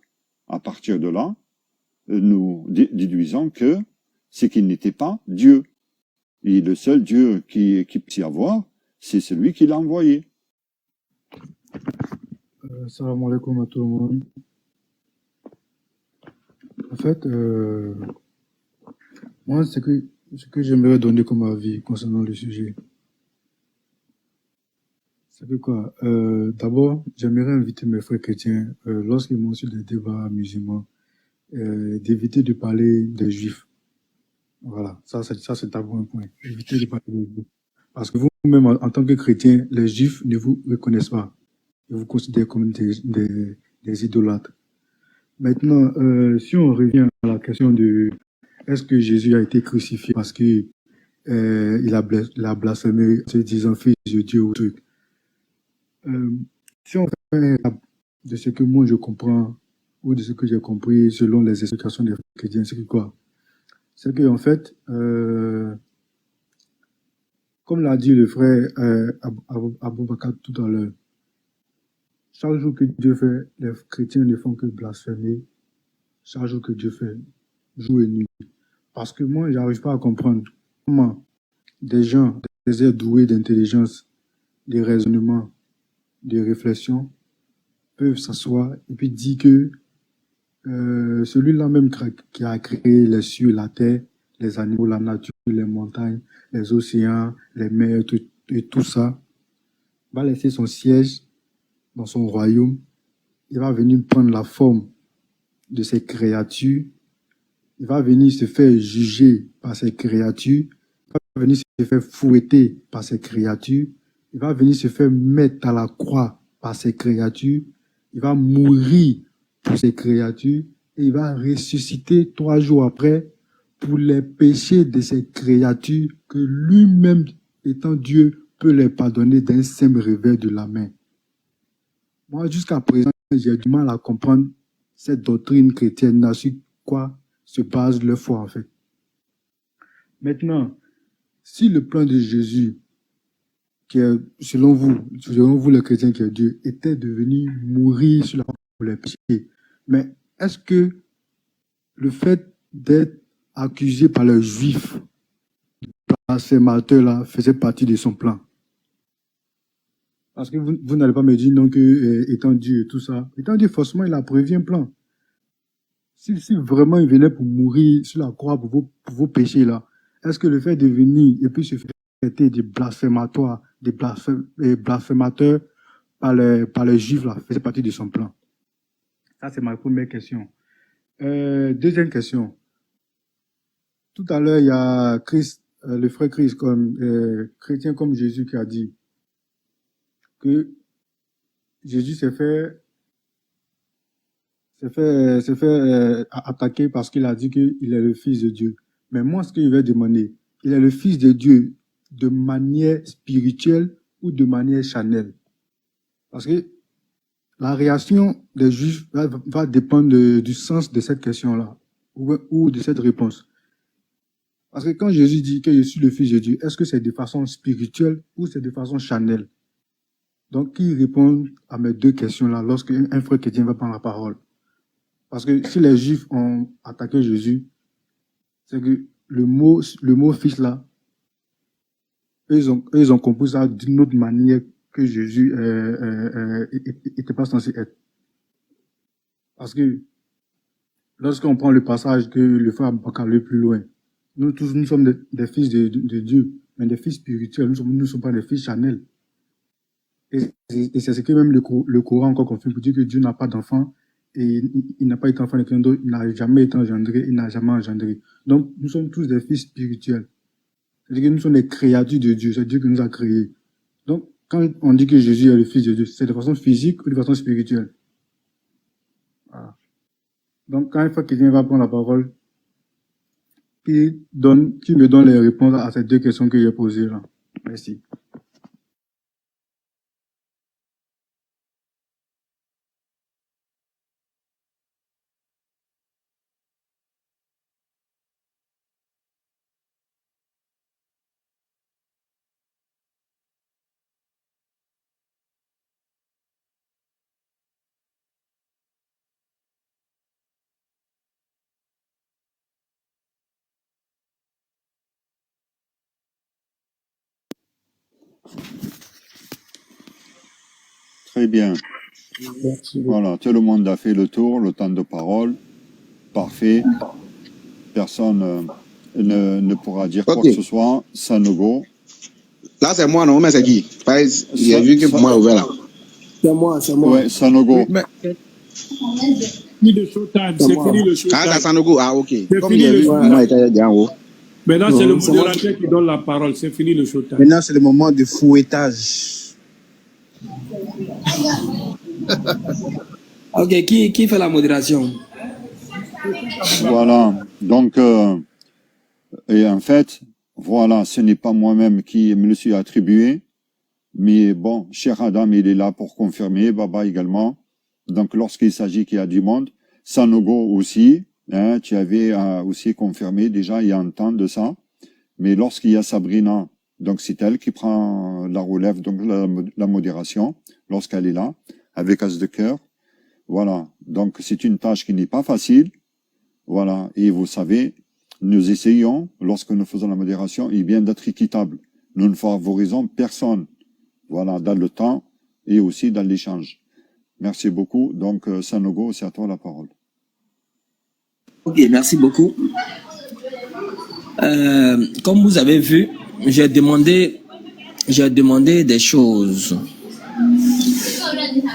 à partir de là, nous déduisons que c'est qu'il n'était pas Dieu. Et le seul Dieu qui puisse y avoir, c'est celui qui l'a envoyé. Salam alaikum à tout le monde. En fait, moi, ce que j'aimerais donner comme avis concernant le sujet, c'est que quoi, d'abord, j'aimerais inviter mes frères chrétiens, lorsqu'ils vont sur des débats musulmans, d'éviter de parler des juifs. Voilà, ça c'est d'abord un point. Évitez de parler des juifs. Parce que vous-même, en tant que chrétien, les juifs ne vous reconnaissent pas. Ils vous considèrent comme des idolâtres. Maintenant, si on revient à la question de est-ce que Jésus a été crucifié parce que il a blasphémé, se disant fils de Dieu ou truc. Si on fait de ce que moi je comprends ou de ce que j'ai compris selon les explications des chrétiens, c'est que quoi? C'est que en fait, comme l'a dit le frère Aboubakar tout à l'heure, chaque jour que Dieu fait, les chrétiens ne font que blasphémer. Chaque jour que Dieu fait, jour et nuit. Parce que moi, j'arrive pas à comprendre comment des gens, des êtres doués d'intelligence, de raisonnement, de réflexion, peuvent s'asseoir et puis dire que celui-là même qui a créé les cieux, la terre, les animaux, la nature, les montagnes, les océans, les mers, tout ça, va laisser son siège dans son royaume. Il va venir prendre la forme de ces créatures. Il va venir se faire juger par ces créatures. Il va venir se faire fouetter par ces créatures. Il va venir se faire mettre à la croix par ces créatures. Il va mourir pour ces créatures. Et il va ressusciter 3 jours après pour les péchés de ces créatures que lui-même, étant Dieu, peut les pardonner d'un simple revers de la main. Moi, jusqu'à présent, j'ai du mal à comprendre cette doctrine chrétienne, sur quoi se base leur foi, en fait. Maintenant, si le plan de Jésus, qui est, selon vous le chrétien qui est Dieu, était de venir mourir sur la croix pour les péchés, mais est-ce que le fait d'être accusé par les Juifs, blasphémateur là, faisait partie de son plan? Parce que vous n'allez pas me dire non que étant Dieu et tout ça, étant Dieu, forcément, il a prévu un plan. Si vraiment il venait pour mourir sur la croix pour vos péchés là, est-ce que le fait de venir et puis se faire traiter des blasphémateurs par les Juifs là, faisait partie de son plan? Ça, c'est ma première question. Deuxième question. Tout à l'heure, il y a Christ, le frère Christ, comme chrétien comme Jésus, qui a dit que Jésus s'est fait attaquer parce qu'il a dit qu'il est le Fils de Dieu. Mais moi, ce que je vais demander, il est le Fils de Dieu de manière spirituelle ou de manière charnelle? Parce que la réaction des Juifs va dépendre du sens de cette question-là ou de cette réponse. Parce que quand Jésus dit que je suis le Fils de Dieu, est-ce que c'est de façon spirituelle ou c'est de façon charnelle? Donc, qui répond à mes deux questions-là lorsqu'un frère chrétien va prendre la parole? Parce que si les Juifs ont attaqué Jésus, c'est que le mot fils là, ils ont compris ça d'une autre manière que Jésus était pas censé être. Parce que lorsqu'on prend le passage que le frère Abubakar le plus loin, nous tous, nous sommes des fils de Dieu, mais des fils spirituels, nous ne sommes pas des fils charnels. Et c'est ce que même le Coran encore confirme pour dire que Dieu n'a pas d'enfant et il n'a pas été enfant de quelqu'un d'autre, il n'a jamais été engendré, il n'a jamais engendré. Donc, nous sommes tous des fils spirituels. C'est-à-dire que nous sommes des créatures de Dieu, c'est Dieu qui nous a créés. Donc, quand on dit que Jésus est le Fils de Dieu, c'est de façon physique ou de façon spirituelle? Voilà. Donc, quand une fois que quelqu'un va prendre la parole, qui me donne les réponses à ces deux questions que j'ai posées là. Merci. Très bien. Merci beaucoup. Voilà, tout le monde a fait le tour, le temps de parole. Parfait. Personne ne pourra dire quoi que ce soit. Sanogo. Là, c'est moi, non, mais c'est qui? J'ai vu que pour moi, ouvert là. C'est moi. Ouais, Sanogo. Mais, Fini le showtime, c'est fini le Ah, showtime. c'est Sanogo. Ah, ok. C'est Comme fini j'ai le vu, showtime. moi, j'étais déjà en haut. Maintenant, c'est le Non, c'est moi modérateur qui donne la parole. C'est fini le showtime. maintenant, c'est le moment de fouettage. Ok, qui fait la modération? Voilà. Donc, et en fait, voilà, ce n'est pas moi-même qui me le suis attribué. Mais bon, cher Adam, il est là pour confirmer, Baba également. Donc, lorsqu'il s'agit qu'il y a du monde, Sanogo aussi, hein, tu avais aussi confirmé déjà il y a un temps de ça. Mais lorsqu'il y a Sabrina, donc c'est elle qui prend la relève, donc la modération, lorsqu'elle est là, avec As de cœur. Voilà. Donc, c'est une tâche qui n'est pas facile. Voilà. Et vous savez, nous essayons, lorsque nous faisons la modération, et bien d'être équitable. Nous ne favorisons personne. Voilà, dans le temps et aussi dans l'échange. Merci beaucoup. Donc, Sanogo, c'est à toi la parole. Ok, merci beaucoup. Comme vous avez vu, j'ai demandé des choses.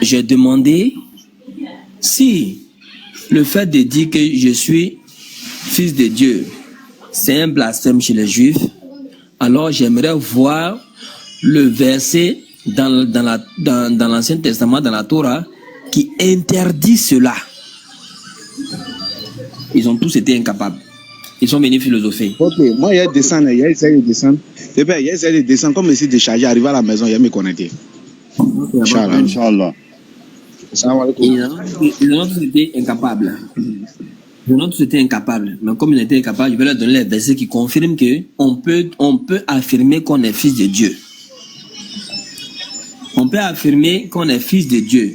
J'ai demandé si le fait de dire que je suis fils de Dieu, c'est un blasphème chez les Juifs, alors j'aimerais voir le verset dans l'Ancien Testament, dans la Torah, qui interdit cela. Ils ont tous été incapables. Ils sont venus philosopher. Ok, moi, il descend, il essaie de descendre. Et bien, il essaie de descendre, comme ici, de charger, arriver à la maison, il me connecter. Inch'Allah. Inch'Allah. Salam alaikum. Ils ont tous été incapables. Ils ont tous été incapables. Mais comme ils étaient incapables, je vais leur donner les versets qui confirment qu'on peut affirmer qu'on est fils de Dieu. On peut affirmer qu'on est fils de Dieu.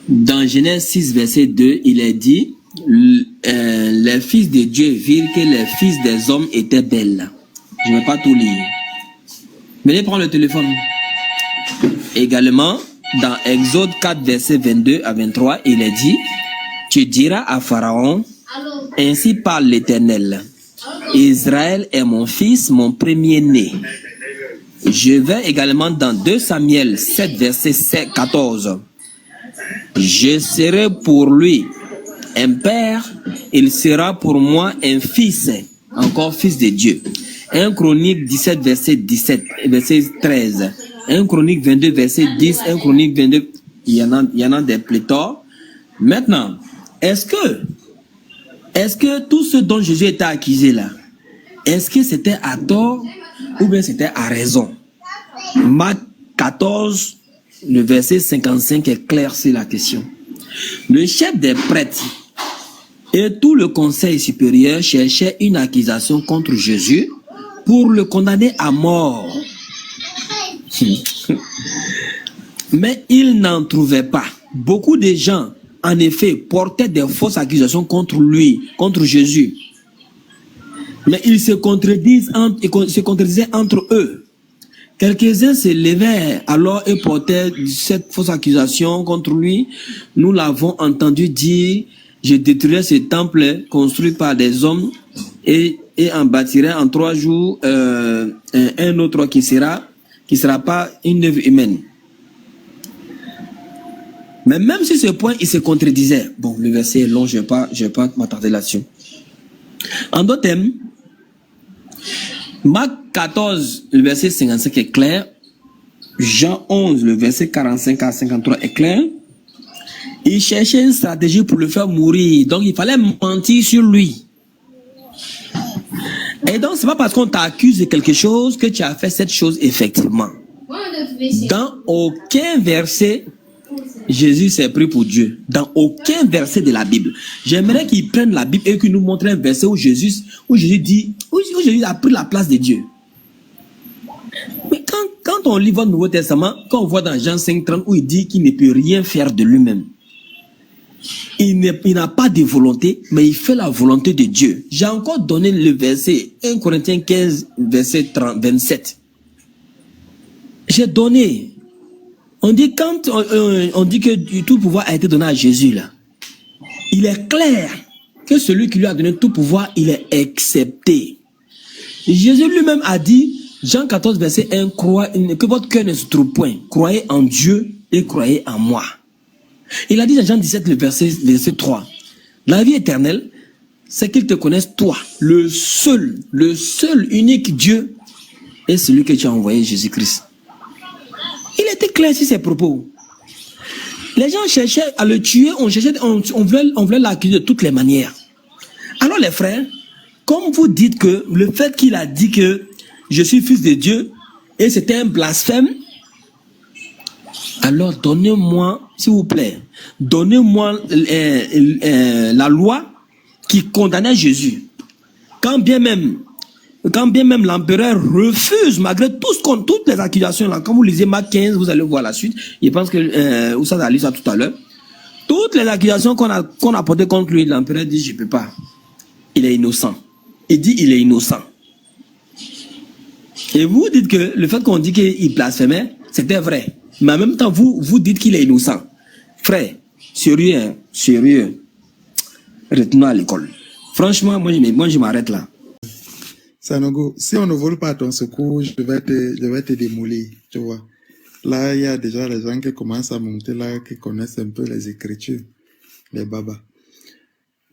Dans Genèse 6, verset 2, il est dit, les fils de Dieu virent que les fils des hommes étaient belles. Je ne vais pas tout lire. Venez prendre le téléphone. Également, dans Exode 4, verset 22 à 23, il est dit, tu diras à Pharaon, ainsi parle l'Éternel, Israël est mon fils, mon premier-né. Je vais également dans 2 Samuel 7, verset 14. Je serai pour lui un père, il sera pour moi un fils, encore fils de Dieu. 1 Chronique 17, verset 13. 1 Chronique 22, verset 10. 1 Chronique 22, il y en a des pléthores. Maintenant, est-ce que tout ce dont Jésus était accusé là, est-ce que c'était à tort ou bien c'était à raison? Marc 14, le verset 55 est clair sur la question. Le chef des prêtres et tout le conseil supérieur cherchaient une accusation contre Jésus pour le condamner à mort. Mais ils n'en trouvaient pas. Beaucoup de gens, en effet, portaient des fausses accusations contre lui, contre Jésus. Mais ils se contredisaient entre eux. Quelques-uns se levèrent alors et portaient cette fausse accusation contre lui. Nous l'avons entendu dire, je détruirai ce temple construit par des hommes et en bâtirai en 3 jours un autre qui sera pas une œuvre humaine. Mais même sur ce point, il se contredisait. Bon, le verset est long, je vais pas m'attarder là-dessus. En d'autres termes, Marc 14, le verset 55 est clair. Jean 11, le verset 45 à 53 est clair. Il cherchait une stratégie pour le faire mourir. Donc, il fallait mentir sur lui. Et donc, c'est pas parce qu'on t'accuse de quelque chose que tu as fait cette chose effectivement. Dans aucun verset, Jésus s'est pris pour Dieu. Dans aucun verset de la Bible. J'aimerais qu'ils prennent la Bible et qu'ils nous montrent un verset où Jésus a pris la place de Dieu. Mais quand on lit votre Nouveau Testament, quand on voit dans Jean 5:30 où il dit qu'il ne peut rien faire de lui-même. Il n'a pas de volonté, mais il fait la volonté de Dieu. J'ai encore donné le verset 1 Corinthiens 15, verset 27. J'ai donné. On dit que tout pouvoir a été donné à Jésus là. Il est clair que celui qui lui a donné tout pouvoir, il est accepté. Jésus lui-même a dit, Jean 14, verset 1, que votre cœur ne se trouve point. Croyez en Dieu et croyez en moi. Il a dit dans Jean 17, le verset 3, la vie éternelle, c'est qu'ils te connaissent toi, le seul unique Dieu, et celui que tu as envoyé, Jésus-Christ. Il était clair sur ses propos. Les gens cherchaient à le tuer, on voulait l'accuser de toutes les manières. Alors les frères, comme vous dites que le fait qu'il a dit que je suis fils de Dieu, et c'était un blasphème, alors donnez-moi, s'il vous plaît, donnez-moi la loi qui condamnait Jésus. Quand bien même l'empereur refuse, malgré toutes les accusations, là, quand vous lisez Marc 15, vous allez voir la suite. Je pense que Oussad a lu ça tout à l'heure. Toutes les accusations qu'on a portées contre lui, l'empereur dit, je ne peux pas. Il est innocent. Il dit, il est innocent. Et vous dites que le fait qu'on dit qu'il blasphémait, c'était vrai. Mais en même temps, vous dites qu'il est innocent. Frère, sérieux. Retenons à l'école. Franchement, moi je m'arrête là. Sanogo, si on ne vole pas ton secours, je vais te démolir, tu vois. Là, il y a déjà les gens qui commencent à monter là, qui connaissent un peu les Écritures, les babas.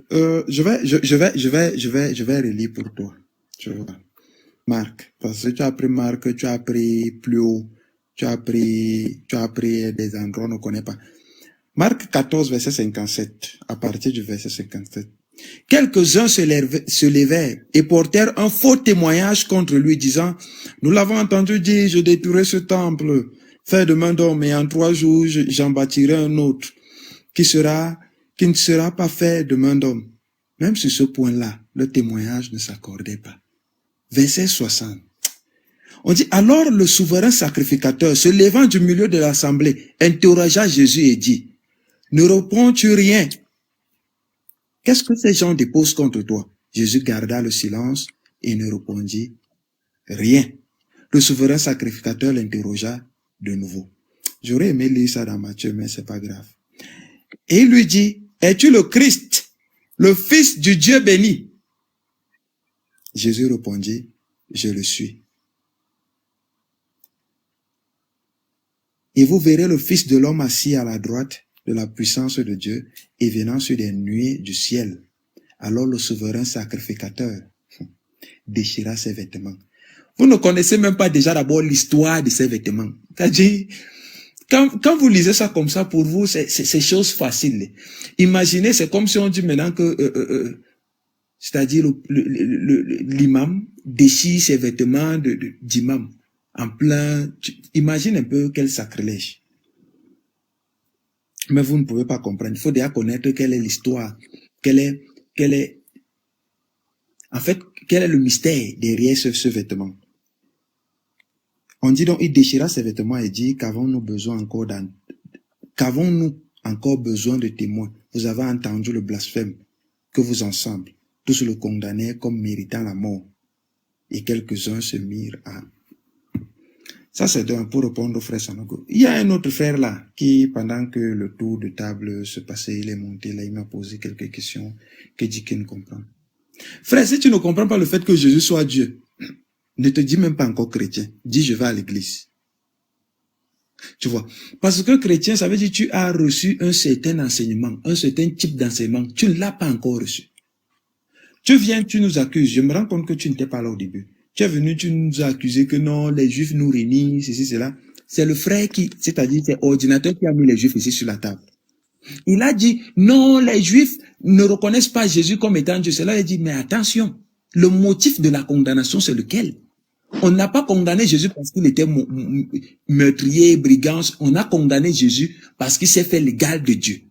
Je vais relire pour toi, tu vois. Marc, parce que tu as pris Marc, tu as pris plus haut, tu as pris des endroits qu'on ne connaît pas. Marc 14, verset 57, à partir du verset 57. Quelques-uns se levèrent et portèrent un faux témoignage contre lui, disant, « Nous l'avons entendu dire, je détruirai ce temple, fait de main d'homme, et en 3 jours, j'en bâtirai un autre, qui ne sera pas fait de main d'homme. » Même sur ce point-là, le témoignage ne s'accordait pas. Verset 60. On dit, alors le souverain sacrificateur, se levant du milieu de l'assemblée, interrogea Jésus et dit, « Ne réponds-tu rien? Qu'est-ce que ces gens déposent contre toi? » Jésus garda le silence et ne répondit rien. Le souverain sacrificateur l'interrogea de nouveau. J'aurais aimé lire ça dans Matthieu, mais c'est pas grave. Et il lui dit, « Es-tu le Christ, le Fils du Dieu béni? » Jésus répondit, « Je le suis. Et vous verrez le Fils de l'homme assis à la droite de la puissance de Dieu et venant sur des nuées du ciel. » Alors le souverain sacrificateur déchira ses vêtements. Vous ne connaissez même pas déjà d'abord l'histoire de ces vêtements. C'est-à-dire, quand vous lisez ça comme ça, pour vous, c'est chose facile. Imaginez, c'est comme si on dit maintenant que, c'est-à-dire l'imam déchire ses vêtements d'imam en plein. Imagine un peu quel sacrilège. Mais vous ne pouvez pas comprendre. Il faut déjà connaître quelle est l'histoire, quel est le mystère derrière ce vêtement. On dit donc, il déchira ses vêtements et dit, qu'avons-nous encore besoin de témoins? Vous avez entendu le blasphème que vous ensemble, tous le condamnèrent comme méritant la mort. Et quelques-uns se mirent à... Ça, c'est pour répondre au frère Sanogo. Il y a un autre frère là, qui, pendant que le tour de table se passait, il est monté là, il m'a posé quelques questions que dit qu'il ne comprend. Frère, si tu ne comprends pas le fait que Jésus soit Dieu, ne te dis même pas encore chrétien. Dis, je vais à l'église. Tu vois. Parce que chrétien, ça veut dire que tu as reçu un certain enseignement, un certain type d'enseignement. Tu ne l'as pas encore reçu. Tu viens, tu nous accuses. Je me rends compte que tu n'étais pas là au début. Tu es venu, tu nous as accusé que non, les Juifs nous réunissent, ceci, cela. C'est le frère c'est-à-dire, c'est ordinateur qui a mis les Juifs ici sur la table. Il a dit, non, les Juifs ne reconnaissent pas Jésus comme étant Dieu. Cela, il a dit, mais attention, le motif de la condamnation, c'est lequel? On n'a pas condamné Jésus parce qu'il était meurtrier, brigand. On a condamné Jésus parce qu'il s'est fait l'égal de Dieu.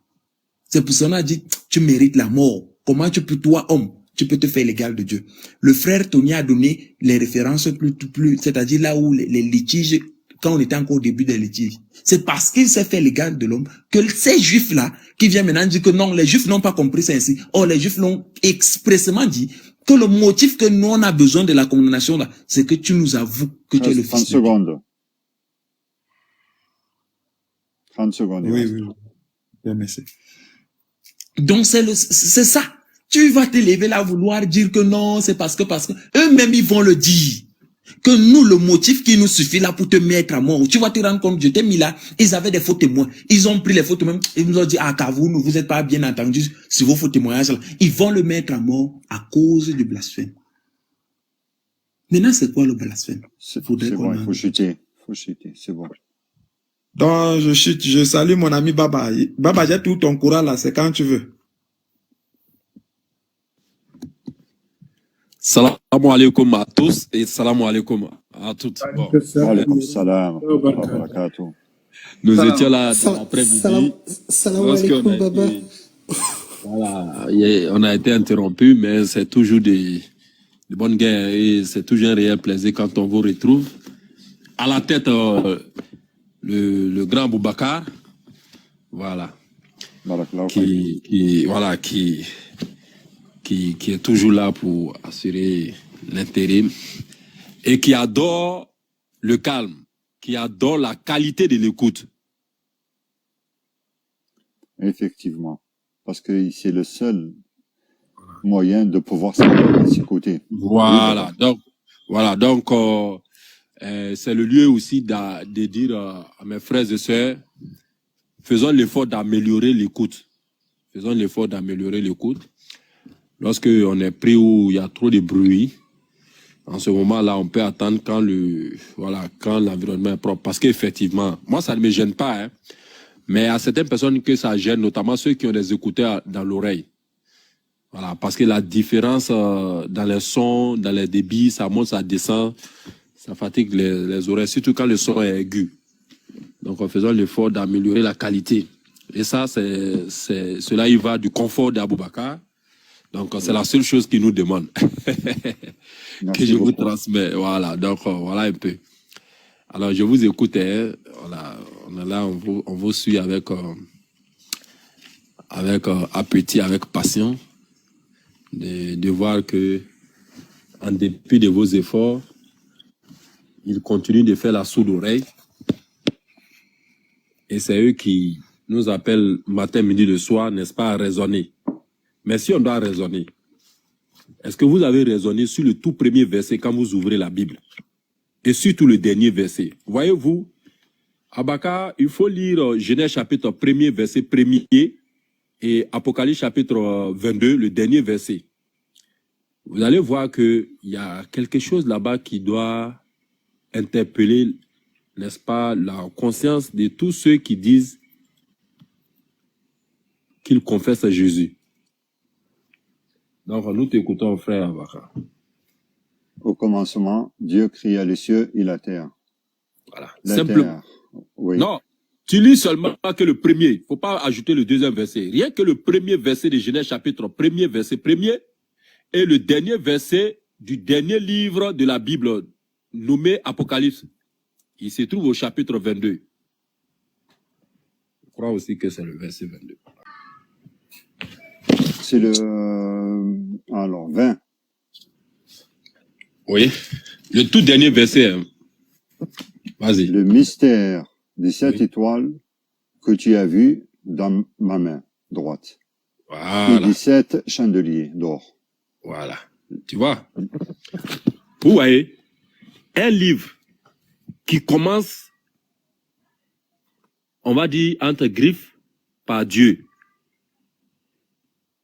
C'est pour ça qu'on a dit, tu mérites la mort. Comment tu peux, toi, homme, tu peux te faire l'égal de Dieu? Le frère Tony a donné les références plus, c'est-à-dire là où les litiges, quand on était encore au début des litiges. C'est parce qu'il s'est fait l'égal de l'homme que ces juifs-là, qui viennent maintenant dire que non, les juifs n'ont pas compris ça ainsi. Or, les juifs l'ont expressément dit que le motif que nous on a besoin de la condamnation là, c'est que tu nous avoues que tu es le Fils de Dieu. 30 secondes. Oui. Bien, merci. Donc c'est ça. Tu vas te lever là à vouloir dire que non, c'est parce que eux-mêmes ils vont le dire. Que nous, le motif qui nous suffit là pour te mettre à mort. Tu vas te rendre compte, je t'ai mis là, ils avaient des faux témoins. Ils ont pris les faux témoins, ils nous ont dit, ah, car vous êtes pas bien entendu sur vos faux témoignages là. Ils vont le mettre à mort à cause du blasphème. Maintenant, c'est quoi le blasphème? C'est bon, il faut chuter. C'est bon. Donc, je chute, je salue mon ami Baba. Baba, j'ai tout ton courant là, c'est quand tu veux. Salam alaikum à tous et salam alaikum à toutes. Bon. Alaikum salam. Nous étions là dans l'après-midi. Salam alaikum, Baba. Voilà, on a été interrompu, mais c'est toujours des bonnes guerres et c'est toujours un réel plaisir quand on vous retrouve. À la tête, le grand Boubacar, voilà, qui est toujours là pour assurer l'intérim et qui adore le calme, qui adore la qualité de l'écoute. Effectivement, parce que c'est le seul moyen de pouvoir s'écouter. Voilà, donc c'est le lieu aussi de dire à mes frères et sœurs, faisons l'effort d'améliorer l'écoute. Faisons l'effort d'améliorer l'écoute. Lorsque on est pris où il y a trop de bruit, en ce moment-là, on peut attendre quand l'environnement est propre. Parce qu'effectivement, moi, ça ne me gêne pas, hein, mais à certaines personnes que ça gêne, notamment ceux qui ont des écouteurs dans l'oreille. Voilà, parce que la différence dans les sons, dans les débits, ça monte, ça descend, ça fatigue les oreilles, surtout quand le son est aigu. Donc, faisons l'effort d'améliorer la qualité. Et ça, cela y va du confort d'Aboubacar. Donc, c'est la seule chose qu'il nous demande. Que je vous transmets. Voilà, donc voilà un peu. Alors, je vous écoute. Hein. Voilà, on est là, on vous suit avec appétit, avec passion. De voir que, en dépit de vos efforts, il continue de faire la sourde oreille. Et c'est eux qui nous appellent matin, midi, le soir, n'est-ce pas, à raisonner. Mais si on doit raisonner, est-ce que vous avez raisonné sur le tout premier verset quand vous ouvrez la Bible? Et surtout le dernier verset. Voyez-vous, Abaka, il faut lire Genèse chapitre 1er, verset 1er, et Apocalypse chapitre 22, le dernier verset. Vous allez voir qu'il y a quelque chose là-bas qui doit interpeller, n'est-ce pas, la conscience de tous ceux qui disent qu'ils confessent à Jésus. Donc, nous t'écoutons, frère Abaka. Au commencement, Dieu cria les cieux et la terre. Voilà. Simplement. Oui. Non, tu lis seulement que le premier. Il ne faut pas ajouter le deuxième verset. Rien que le premier verset de Genèse chapitre 1er, verset 1er, et le dernier verset du dernier livre de la Bible, nommé Apocalypse. Il se trouve au chapitre 22. Je crois aussi que c'est le verset 22. C'est le... alors, 20. Oui, le tout dernier verset. Hein. Vas-y. Le mystère des 7 étoiles que tu as vu dans ma main droite. Voilà. Et des 7 chandeliers d'or. Voilà. Tu vois? Vous voyez, un livre qui commence, on va dire, entre griffes, par Dieu,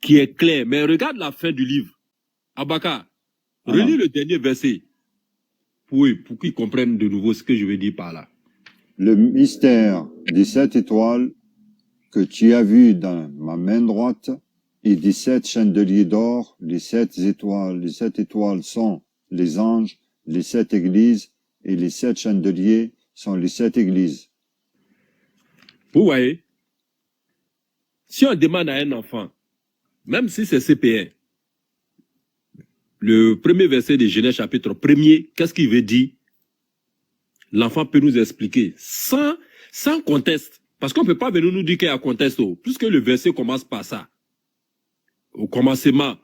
qui est clair. Mais regarde la fin du livre. Abaka, relis le dernier verset pour qu'ils comprennent de nouveau ce que je veux dire par là. Le mystère des 7 étoiles que tu as vu dans ma main droite et des 7 chandeliers d'or, les 7 étoiles. Les 7 étoiles sont les anges, les 7 églises, et les 7 chandeliers sont les 7 églises. Vous voyez, si on demande à un enfant, même si c'est CP1, le premier verset de Genèse chapitre 1er, qu'est-ce qu'il veut dire? L'enfant peut nous expliquer sans conteste. Parce qu'on ne peut pas venir nous dire qu'il y a conteste, puisque le verset commence par ça. Au commencement,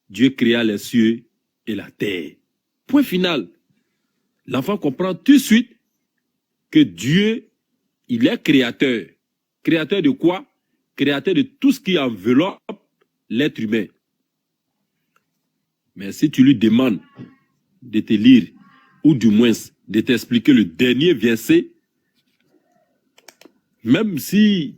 Dieu créa les cieux et la terre. Point final. L'enfant comprend tout de suite que Dieu, il est créateur. Créateur de quoi? Créateur de tout ce qui enveloppe l'être humain. Mais si tu lui demandes de te lire, ou du moins de t'expliquer le dernier verset, même si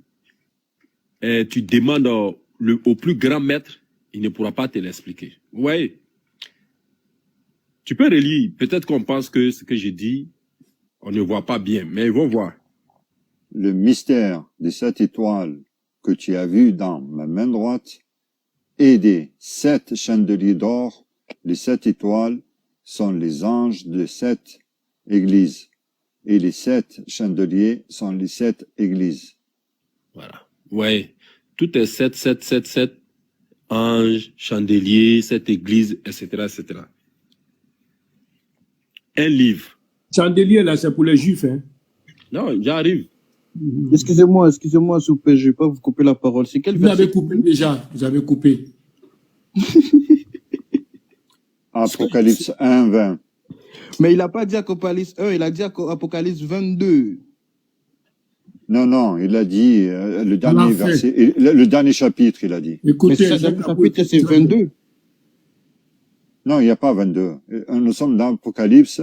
tu demandes au plus grand maître, il ne pourra pas te l'expliquer. Vous voyez? Tu peux relire. Peut-être qu'on pense que ce que j'ai dit, on ne voit pas bien, mais ils vont voir. Le mystère des 7 étoiles que tu as vu dans ma main droite et des 7 chandeliers d'or, les 7 étoiles sont les anges de 7 églises et les 7 chandeliers sont les 7 églises. Voilà. Ouais. Tout est 7, 7, 7, 7. Anges, chandeliers, 7 églises, etc., etc. Un livre. Chandelier, là, c'est pour les juifs, hein? Non, j'arrive. Excusez-moi, s'il vous plaît, je vais pas vous couper la parole. C'est quel verset? Vous avez coupé déjà, vous avez coupé. Apocalypse 1, 20. Mais il n'a pas dit Apocalypse 1, il a dit Apocalypse 22. Non, il a dit le dernier verset, le dernier chapitre, il a dit. Écoutez, mais le chapitre, c'est 22. Non, il n'y a pas 22. Nous sommes dans l'Apocalypse.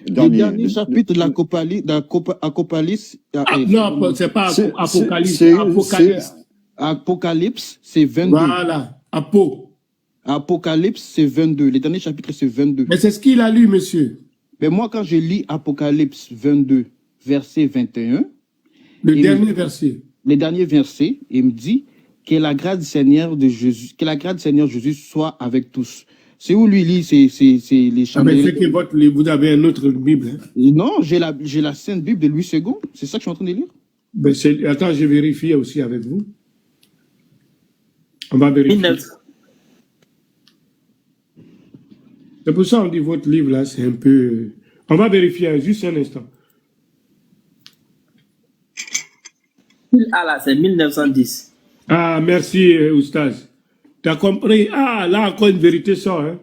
Le dernier chapitre de l'Apocalypse. Non, c'est pas Apocalypse. Apocalypse, c'est 22. Voilà, Apocalypse, c'est 22. Le dernier chapitre, c'est 22. Mais c'est ce qu'il a lu, monsieur. Mais moi, quand je lis Apocalypse 22, verset 21. Le dernier verset, il me dit, Que la grâce du Seigneur de Jésus, que la grâce du Seigneur Jésus soit avec tous. C'est où lui lit, c'est les Ah, mais chandeliers. c'est que votre livre, vous avez un autre Bible. Hein? Non, j'ai la Sainte Bible de Louis II. C'est ça que je suis en train de lire. Ben, attends, je vérifie aussi avec vous. On va vérifier. 1900. C'est pour ça qu'on dit votre livre là, c'est un peu. On va vérifier juste un instant. Ah là, c'est 1910. Ah, merci, Oustaz. Tu as compris? Ah, là encore une vérité sort. Hein?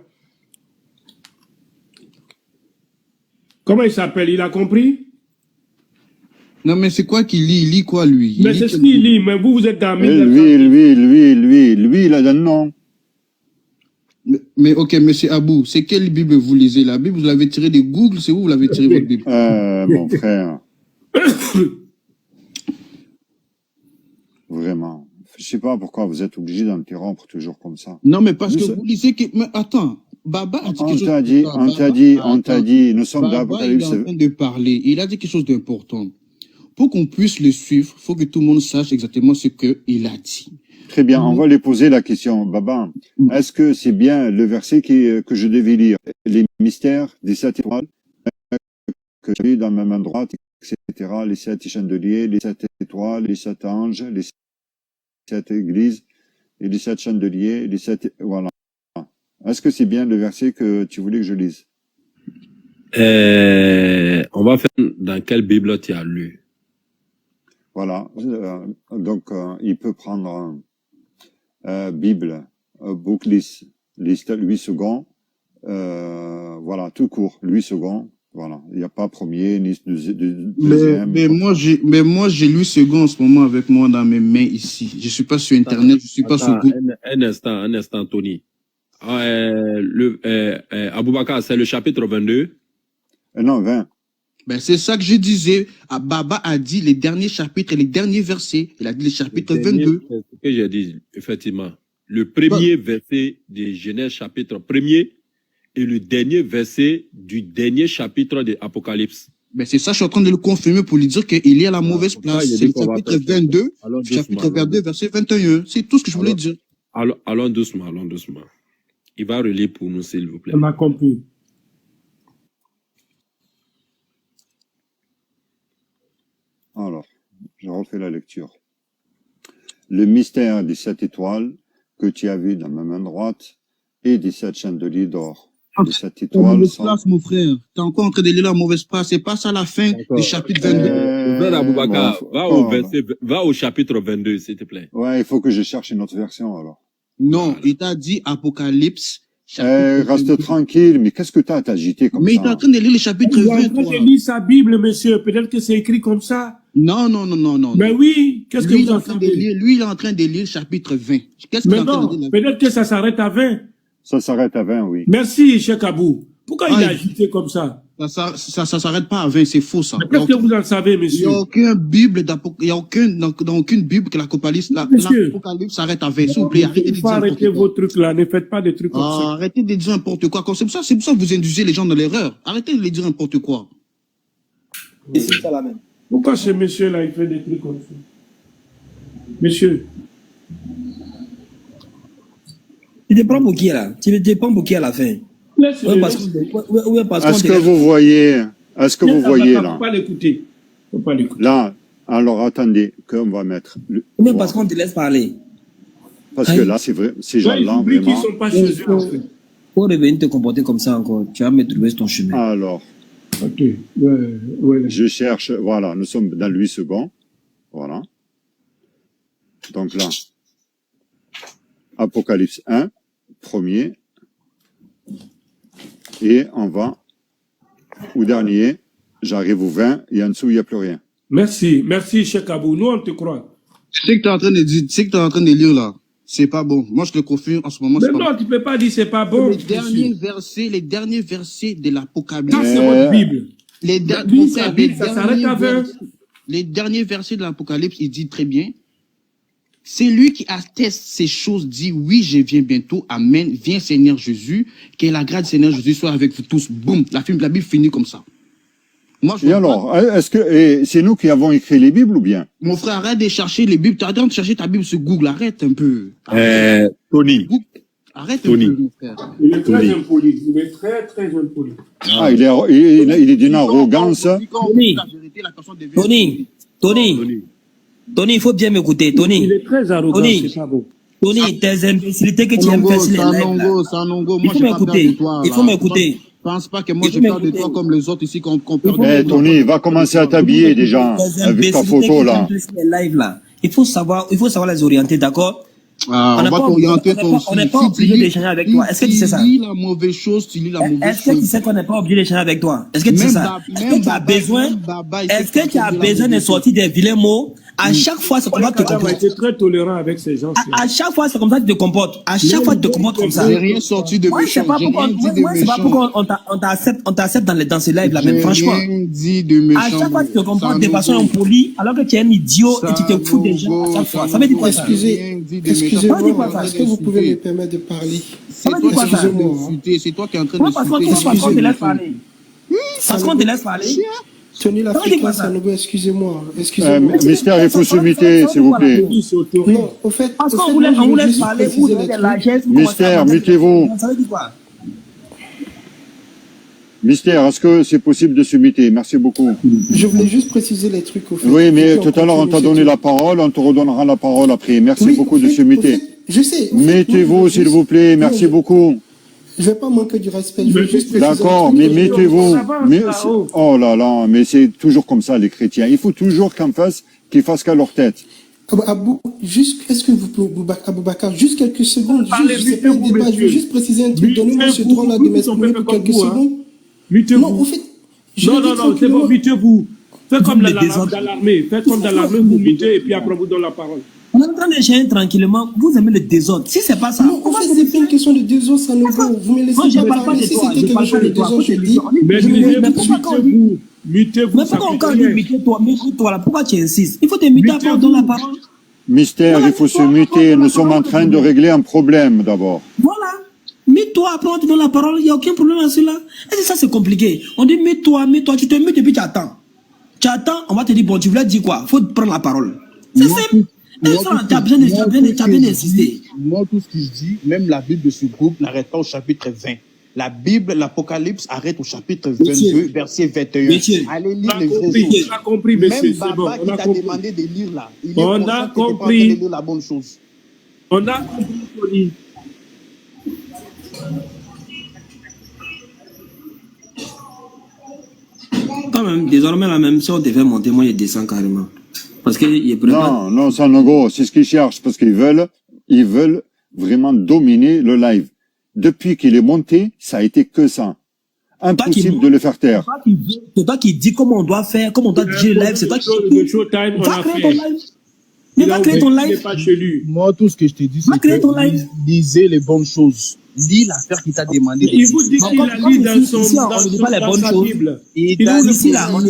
Comment il s'appelle? Il a compris? Non, mais c'est quoi qu'il lit? Il lit quoi, lui? Il Mais lit c'est ce quel qu'il livre? lit. Mais vous êtes dans Lui, 1910. lui, il a le nom. Mais ok, monsieur Abou, c'est quelle Bible vous lisez? La Bible, vous l'avez tirée de Google? C'est où vous l'avez tirée, votre Bible? Mon frère. Vraiment. Je sais pas pourquoi vous êtes obligé d'interrompre toujours comme ça. Non, mais parce Nous, que vous lisez que... Mais attends, Baba a dit on quelque chose t'a dit, d'important. on t'a dit, nous sommes Baba, il est d'Apocalypse. en train de parler. Il a dit quelque chose d'important. Pour qu'on puisse le suivre, il faut que tout le monde sache exactement ce qu'il a dit. Très bien, on va lui poser la question. Baba, est-ce que c'est bien le verset que je devais lire? Les mystères des 7 étoiles, que j'ai dans ma main droite, etc. Les 7 chandeliers, les 7 étoiles, les 7 anges, les 7 églises, et les 7 chandeliers, les 7... Voilà. Est-ce que c'est bien le verset que tu voulais que je lise? On va faire dans quelle Bible tu as lu? Voilà. Donc, il peut prendre Bible, book list 8 secondes. Voilà, tout court, 8 secondes. Voilà. Il n'y a pas premier, ni deuxième. Mais moi, j'ai lu second en ce moment avec moi dans mes mains ici. Je suis pas sur Internet, je suis pas sur Attends, Google. un instant, Tony. Aboubakar, c'est le chapitre 22. Non, 20. Ben, c'est ça que je disais. Baba a dit les derniers chapitres et les derniers versets. Il a dit les chapitres 22. C'est ce que j'ai dit, effectivement. Le premier verset de Genèse chapitre 1er et le dernier verset du dernier chapitre de Apocalypse. Ben, c'est ça, je suis en train de le confirmer pour lui dire qu'il est à la mauvaise place. C'est le chapitre 22, chapitre 22, verset 21. C'est tout ce que je voulais dire. Allons doucement, allons doucement. Il va relire pour nous, s'il vous plaît. On a compris. Alors, je refais la lecture. Le mystère des 7 étoiles que tu as vu dans ma main droite et des 7 chandeliers d'or. Les 7 étoiles sont... place, mon frère. T'es encore en train de lire la mauvaise place. C'est pas ça la fin du chapitre 22. Frère Aboubakar, va au chapitre 22, s'il te plaît. Ouais, il faut que je cherche une autre version, alors. Non, il t'a dit Apocalypse. Reste tranquille, mais qu'est-ce que t'as agité comme ça? Mais il est en train de lire le chapitre Il est en 20. train de lire sa Bible, monsieur. Peut-être que c'est écrit comme ça. Non. Mais oui, qu'est-ce que vous en savez? Lui, il est en train de lire le chapitre 20. Qu'est-ce qu'il est Mais en train non, de lire? peut-être que ça s'arrête à 20. Ça s'arrête à 20, oui. Merci, Cheikh Abou. Pourquoi il a agité comme ça? Ça s'arrête pas à 20, c'est faux, ça. Mais qu'est-ce que vous en savez, Il n'y monsieur? a aucune Bible, dans aucune Bible que l'Apocalypse s'arrête à 20. S'il vous plaît, arrêtez de Il dire faut arrêter n'importe quoi. vos trucs là, ne faites pas des trucs comme ça. Arrêtez de dire n'importe quoi. C'est pour ça que vous induisez les gens dans l'erreur. Arrêtez de les dire n'importe quoi. C'est ça la même. Pourquoi ce monsieur-là, il fait des trucs comme ça? Monsieur. Tu te prends pour qui là? Tu te prends pour qui à la fin? Est-ce que vous voyez, là? Faut pas l'écouter. Là, alors attendez, qu'on va mettre. Mais parce qu'on te laisse parler. Parce que là, c'est vrai, ces gens-là, Ils vraiment. sont pas chez eux, en fait. Pour revenir te comporter comme ça encore, tu vas me trouver sur ton chemin. Alors. Ok. Je cherche, voilà, nous sommes dans le 8 secondes. Voilà. Donc là, Apocalypse 1, premier. Et on va au dernier. J'arrive au 20 et en dessous, il n'y a plus rien. Merci, Cheikh Abou. Nous, on te croit. Ce que tu es en train de dire, ce que tu es en train de lire là, c'est pas bon. Moi, je le confirme en ce moment. Mais non, tu ne peux pas dire c'est pas bon. Les derniers versets de l'Apocalypse. Ça, c'est votre Bible. Ça s'arrête à 20. Les derniers versets de l'Apocalypse, il dit très bien. C'est lui qui atteste ces choses, dit oui, je viens bientôt, amen, viens Seigneur Jésus, que la grâce du Seigneur Jésus soit avec vous tous. Boum, la Bible finit comme ça. Moi, je Et vois alors, est-ce que c'est nous qui avons écrit les Bibles ou bien? Mon frère, arrête de chercher les Bibles. Tu arrêtes de chercher ta Bible sur Google. Arrête un peu. Tony. Arrête Tony. un peu, mon frère. Il est très impoli. Il est très, très impoli. Ah, il est d'une arrogance. Tony, il faut bien m'écouter. Tony. Il est très arrogant, c'est pas bon. Tony, tes imbécilités que tu aimes faire sur les lives là. Moi, j'ai pas peur de toi. Il faut m'écouter. Pense pas que moi, j'ai peur de toi comme les autres ici qu'on perd Eh, Tony, va commencer à t'habiller déjà, avec ta photo là. Il faut savoir les orienter, d'accord? Ah, on va t'orienter toi aussi. On n'est pas obligé d'échanger avec toi. Est-ce que tu sais ça? Tu lis la mauvaise chose, tu lis la mauvaise chose. Est-ce que tu sais qu'on n'est pas obligé d'échanger avec toi? Est-ce que tu sais ça? Est-ce que tu as besoin de sortir des vilains mots? À chaque fois, c'est comme ça que tu te Adam a comportes. été très tolérant avec ces gens. À chaque fois, c'est comme ça que tu te comportes. À chaque fois, tu te comportes comme ça. J'ai rien sorti de Moi, je sais méchant. pas pourquoi, moi, c'est pas pourquoi on t'accepte dans ces lives là, même, franchement. Rien dit de méchant. À chaque fois, tu te comportes de façon impolie, alors que tu es un idiot et tu te fous des gens à chaque fois. Ça veut dire quoi ça? Excusez-moi, est-ce que vous pouvez me permettre de parler? C'est toi qui es en train de fuiter. C'est toi qui es en train de Parce qu'on te laisse parler. Parce qu'on te laisse parler. Tony l'Africain, Sanogo, excusez-moi. Excusez-moi. Mystère, il faut se muter, s'il vous plaît. Non, au fait, Parce qu'on vous laisse parler, vous donnez de largesse. Mystère, mutez-vous. Ça veut dire quoi? Mystère, est-ce que c'est possible de se muter? Merci beaucoup. je voulais juste préciser les trucs au fait. Oui, mais Puis tout à l'heure, on t'a continue, donné c'est la parole, on te redonnera la parole après. Merci Oui, beaucoup au de fait, se muter. au fait, je sais. Mettez-vous, s'il vous plaît. Merci beaucoup. Je vais pas manquer du respect. Je vais juste préciser. D'accord, mais mettez-vous. Oh là là, mais c'est toujours comme ça, les chrétiens. Il faut toujours qu'ils fassent qu'à leur tête. Abou, juste, est-ce que vous pouvez, Aboubacar, juste quelques secondes, Parlez, juste, c'est pas un mettez-vous, débat, je veux monsieur. juste préciser un truc, donnez-moi ce Mettez-vous, droit-là de vous, m'exprimer on pour fait quelques comme vous, secondes. Mettez-vous. Non, au fait, je Non, l'ai dit c'est bon, tranquillement. mettez-vous. Faites comme les dans désordres. l'armée. Faites comme dans l'armée, vous mettez et puis après vous donnez la parole. On est en train d'échanger tranquillement. Vous aimez le désordre. Si c'est pas ça, Non, en fait, c'est pas une question de deux ans, ça nous va. Vous me laissez moi, je pas parle pas parler. de Si toi. c'était Je quelque parle chose pas de de toi. deux ans, je dis. Mais Je me lève mettez-vous, pourquoi mettez-vous. Mais pourquoi encore lui, mute-toi là? Pourquoi tu insistes? Il faut te muter après on donne la parole. Mystère, il faut se muter. Nous sommes en train de régler un problème d'abord. Voilà. Mets-toi, après on te donne la parole, il n'y a aucun problème à cela. Et c'est ça, c'est compliqué. On dit mets-toi, tu te mets et puis tu attends. Tu attends, on va te dire, bon, tu voulais dire quoi? Faut prendre la parole. C'est simple. Et ça, tu as bien insisté. Moi, tout ce que je dis, même la Bible de ce groupe n'arrête pas au chapitre 20. La Bible, l'Apocalypse arrête au chapitre 22, verset 21. Monsieur. Allez lire les On vraies choses. a compris, monsieur, Même c'est bon. Baba On qui a t'a compris. demandé de lire là, il est On conscient a que t'es pas en train compris. de lire la bonne chose. On a compris, Tony. Quand même, désormais, là, même si on devait monter, moi, je descends carrément. Parce que il est Non, non, Sanogo, c'est ce qu'ils cherchent parce qu'ils veulent vraiment dominer le live. Depuis qu'il est monté, ça a été que ça. Impossible de le faire taire. C'est toi qui dis comment on doit faire, comment on doit dire le live. C'est toi qui Le showtime, on va a créer ton fait. live. Mais va créer ton Il n'est live. pas chez lui. Moi, tout ce que je te dis, Va c'est créer ton live. que lisez les bonnes choses. Lis l'affaire qu'il t'a demandé de Il lire. vous dit qu'il a lu dans son on ne dit pas les bonnes sa choses. Bible. Ici, là, on ne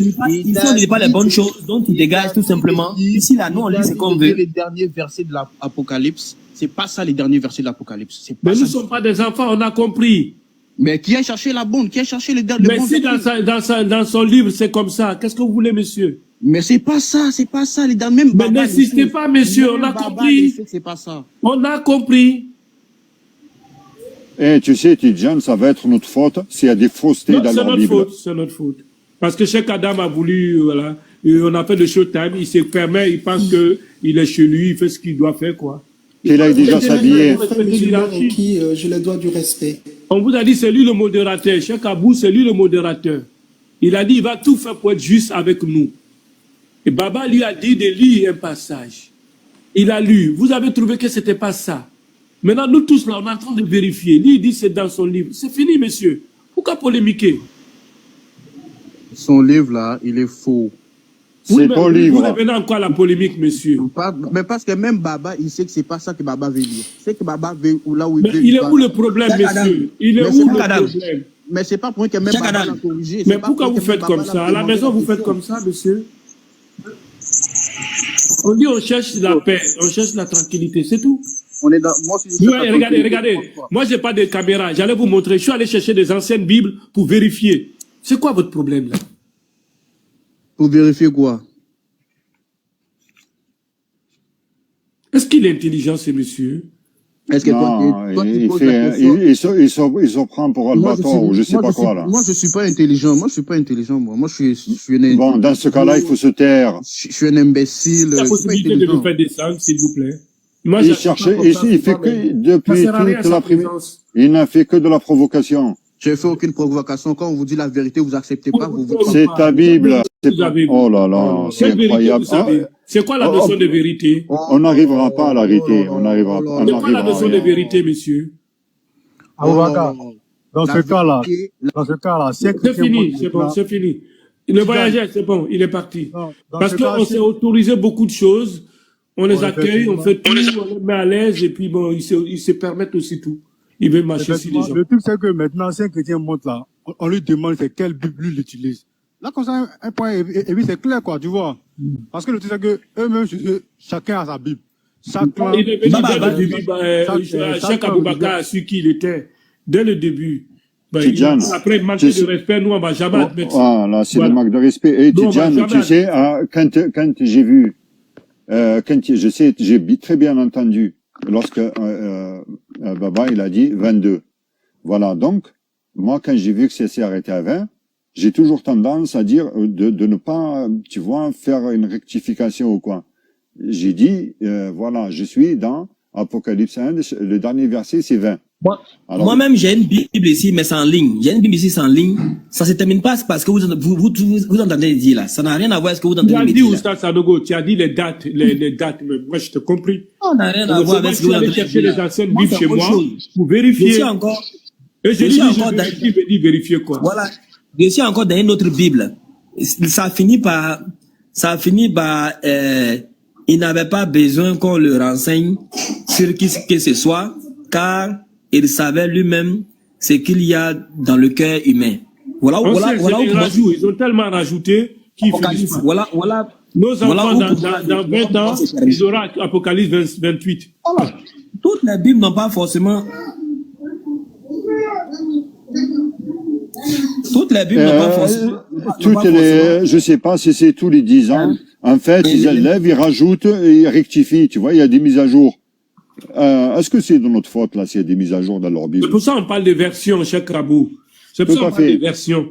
lit pas les bonnes choses, donc tu dégages tout simplement. Ici, là, nous, on lit ce qu'on veut. Les derniers versets de l'Apocalypse, c'est pas ça les derniers versets de l'Apocalypse. C'est pas Mais nous ne ça. sommes pas des enfants, on a compris. Mais qui a cherché la bonne? Qui a cherché les derniers Mais bons si versets? dans son livre c'est comme ça, qu'est-ce que vous voulez, monsieur? Mais c'est pas ça, les derniers. Même Mais Baba, n'insistez pas, monsieur, on a Baba, compris. c'est pas ça. On a compris. Et tu sais, Tidjane, ça va être notre faute s'il y a des faussetés Non, dans c'est leur notre Bible. faute, c'est notre faute. Parce que Cheikh Adam a voulu, voilà, on a fait le showtime, il se permet, il pense qu'il est chez lui, il fait ce qu'il doit faire, quoi. Qu'il aille déjà s'habiller. Frère musulman en qui je le dois du respect. On vous a dit, c'est lui le modérateur. Cheikh Abou, c'est lui le modérateur. Il a dit, il va tout faire pour être juste avec nous. Et Baba lui a dit de lire un passage. Il a lu. Vous avez trouvé que c'était pas ça. Maintenant, nous tous là, on est en train de vérifier. Lui, il dit c'est dans son livre. C'est fini, monsieur. Pourquoi polémiquer? Son livre là, il est faux. C'est ton Vous livre. revenez encore à la polémique, monsieur. Mais parce que même Baba, il sait que c'est pas ça que Baba veut lire. C'est que Baba veut ou là où il Mais veut. il est où le problème, monsieur? Il est où le problème? Mais c'est pas pour que même Baba l'a corrigé. Mais pourquoi vous faites comme ça? À la maison, vous faites comme ça, monsieur? On dit on cherche la paix, on cherche la tranquillité, c'est tout. On est dans. Moi, Ouais, regardez. Moi, j'ai pas de caméra. J'allais vous montrer. Je suis allé chercher des anciennes Bibles pour vérifier. C'est quoi votre problème là? Pour vérifier quoi? Est-ce qu'il est intelligent, ce monsieur? Est-ce que Non, toi, tu il poses la fait, question? il se prend pour Albator ou je sais pas quoi, là. Moi, je suis pas intelligent. Moi, je suis pas intelligent, moi. Moi, je suis Bon, dans ce cas-là, il faut se taire. je suis un imbécile. La Je suis pas possibilité de le intelligent. faire descendre, s'il vous plaît. Moi, Il j'accepte cherchait, pas comme ça, il fait moi, mais que, ça depuis sert à rien, toute sa l'après-midi, présence. il n'a fait que de la provocation. Je fais aucune provocation. Quand on vous dit la vérité, vous acceptez pas, vous C'est ta Bible. Quelle vérité vous avez, Oh vous? là là, c'est Quelle vérité incroyable. vous avez? C'est quoi la Oh, notion de vérité? on n'arrivera pas à l'arrêter. On n'arrivera, on C'est quoi la n'arrivera à notion de rien. vérité, monsieur? Aboubakar, dans La ce cas-là, vérité, si un C'est chrétien fini, monte c'est bon, maintenant, c'est fini. Le Tijani, voyageur, c'est bon, il est parti. non, dans Parce ce cas, qu'on si, s'est autorisé beaucoup de choses, on les bon, accueille, on effectivement, fait tout, on les met à l'aise, et puis bon, ils se permettent aussi tout. Ils veulent marcher sur les effectivement, gens. le truc, c'est que maintenant, si un chrétien monte là, on lui demande c'est quelle Bible lui il utilise. Là, comme ça, un point, et puis c'est clair, quoi, tu vois. Parce que le truc, c'est que eux-mêmes, chez eux, chacun a sa Bible. Chaque clan, Il est venu Baba, dès le début, chaque Cheikh clan Aboubakar a su qui il était. Dès le début. Tidjane, Après, tu manquer de sais, respect, nous, on va jamais admettre ça. ah, là, c'est le Voilà. manque de respect. Et Nous, on va Tidjane, jamais tu sais, admettre ça. quand j'ai vu, je sais, j'ai très bien entendu lorsque Baba, il a dit 22. Voilà, donc, moi, quand j'ai vu que ça s'est arrêté à 20, j'ai toujours tendance à dire de ne pas, tu vois, faire une rectification ou quoi. J'ai dit, voilà, je suis dans Apocalypse 1, le dernier verset, c'est 20. Alors, Moi-même, j'ai une Bible ici, mais c'est en ligne. J'ai une Bible ici, c'est en ligne. Ça se termine pas parce que vous entendez dire là. Ça n'a rien à voir avec ce que vous Tu entendez as me dit, dire là. Oustaz Sanogo, tu as dit les dates, les dates même. Moi, je t'ai compris. Ça n'a rien à Donc, voir moi, avec je ce que suis vous allé entendez chercher dire les là. anciennes Moi, Bibles c'est chez autre moi chose. pour Je vérifier. suis encore, Et je je lui suis dis, encore je dans, vérifie, il me dit vérifier quoi. voilà. Je suis encore dans une autre Bible. Ça finit par, il n'avait pas besoin qu'on le renseigne sur qui que ce soit, car il savait lui-même ce qu'il y a dans le cœur humain. Voilà où Ils ont tellement rajouté qu'ils finissent pas. voilà Nos enfants, dans 20 ans, ils auront Apocalypse 28. Voilà. Toutes les Bibles n'ont pas forcément. Toutes les Bibles n'ont pas forcément. je sais pas si c'est tous les 10 ans. En fait, ils enlèvent, ils rajoutent et ils rectifient. Tu vois, il y a des mises à jour. Est-ce que c'est de notre faute, là, s'il y a des mises à jour dans leur Bible? C'est pour ça qu'on parle de versions, Cheikh Rabou. C'est pour ça qu'on parle de versions.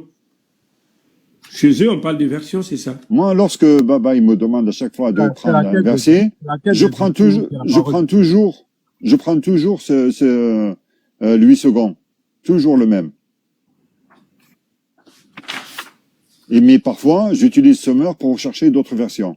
Chez eux, on parle de versions, c'est ça. Moi, lorsque Baba, il me demande à chaque fois de prendre un verset, je prends toujours 8 secondes. Toujours le même. Mais parfois, j'utilise Summer pour chercher d'autres versions.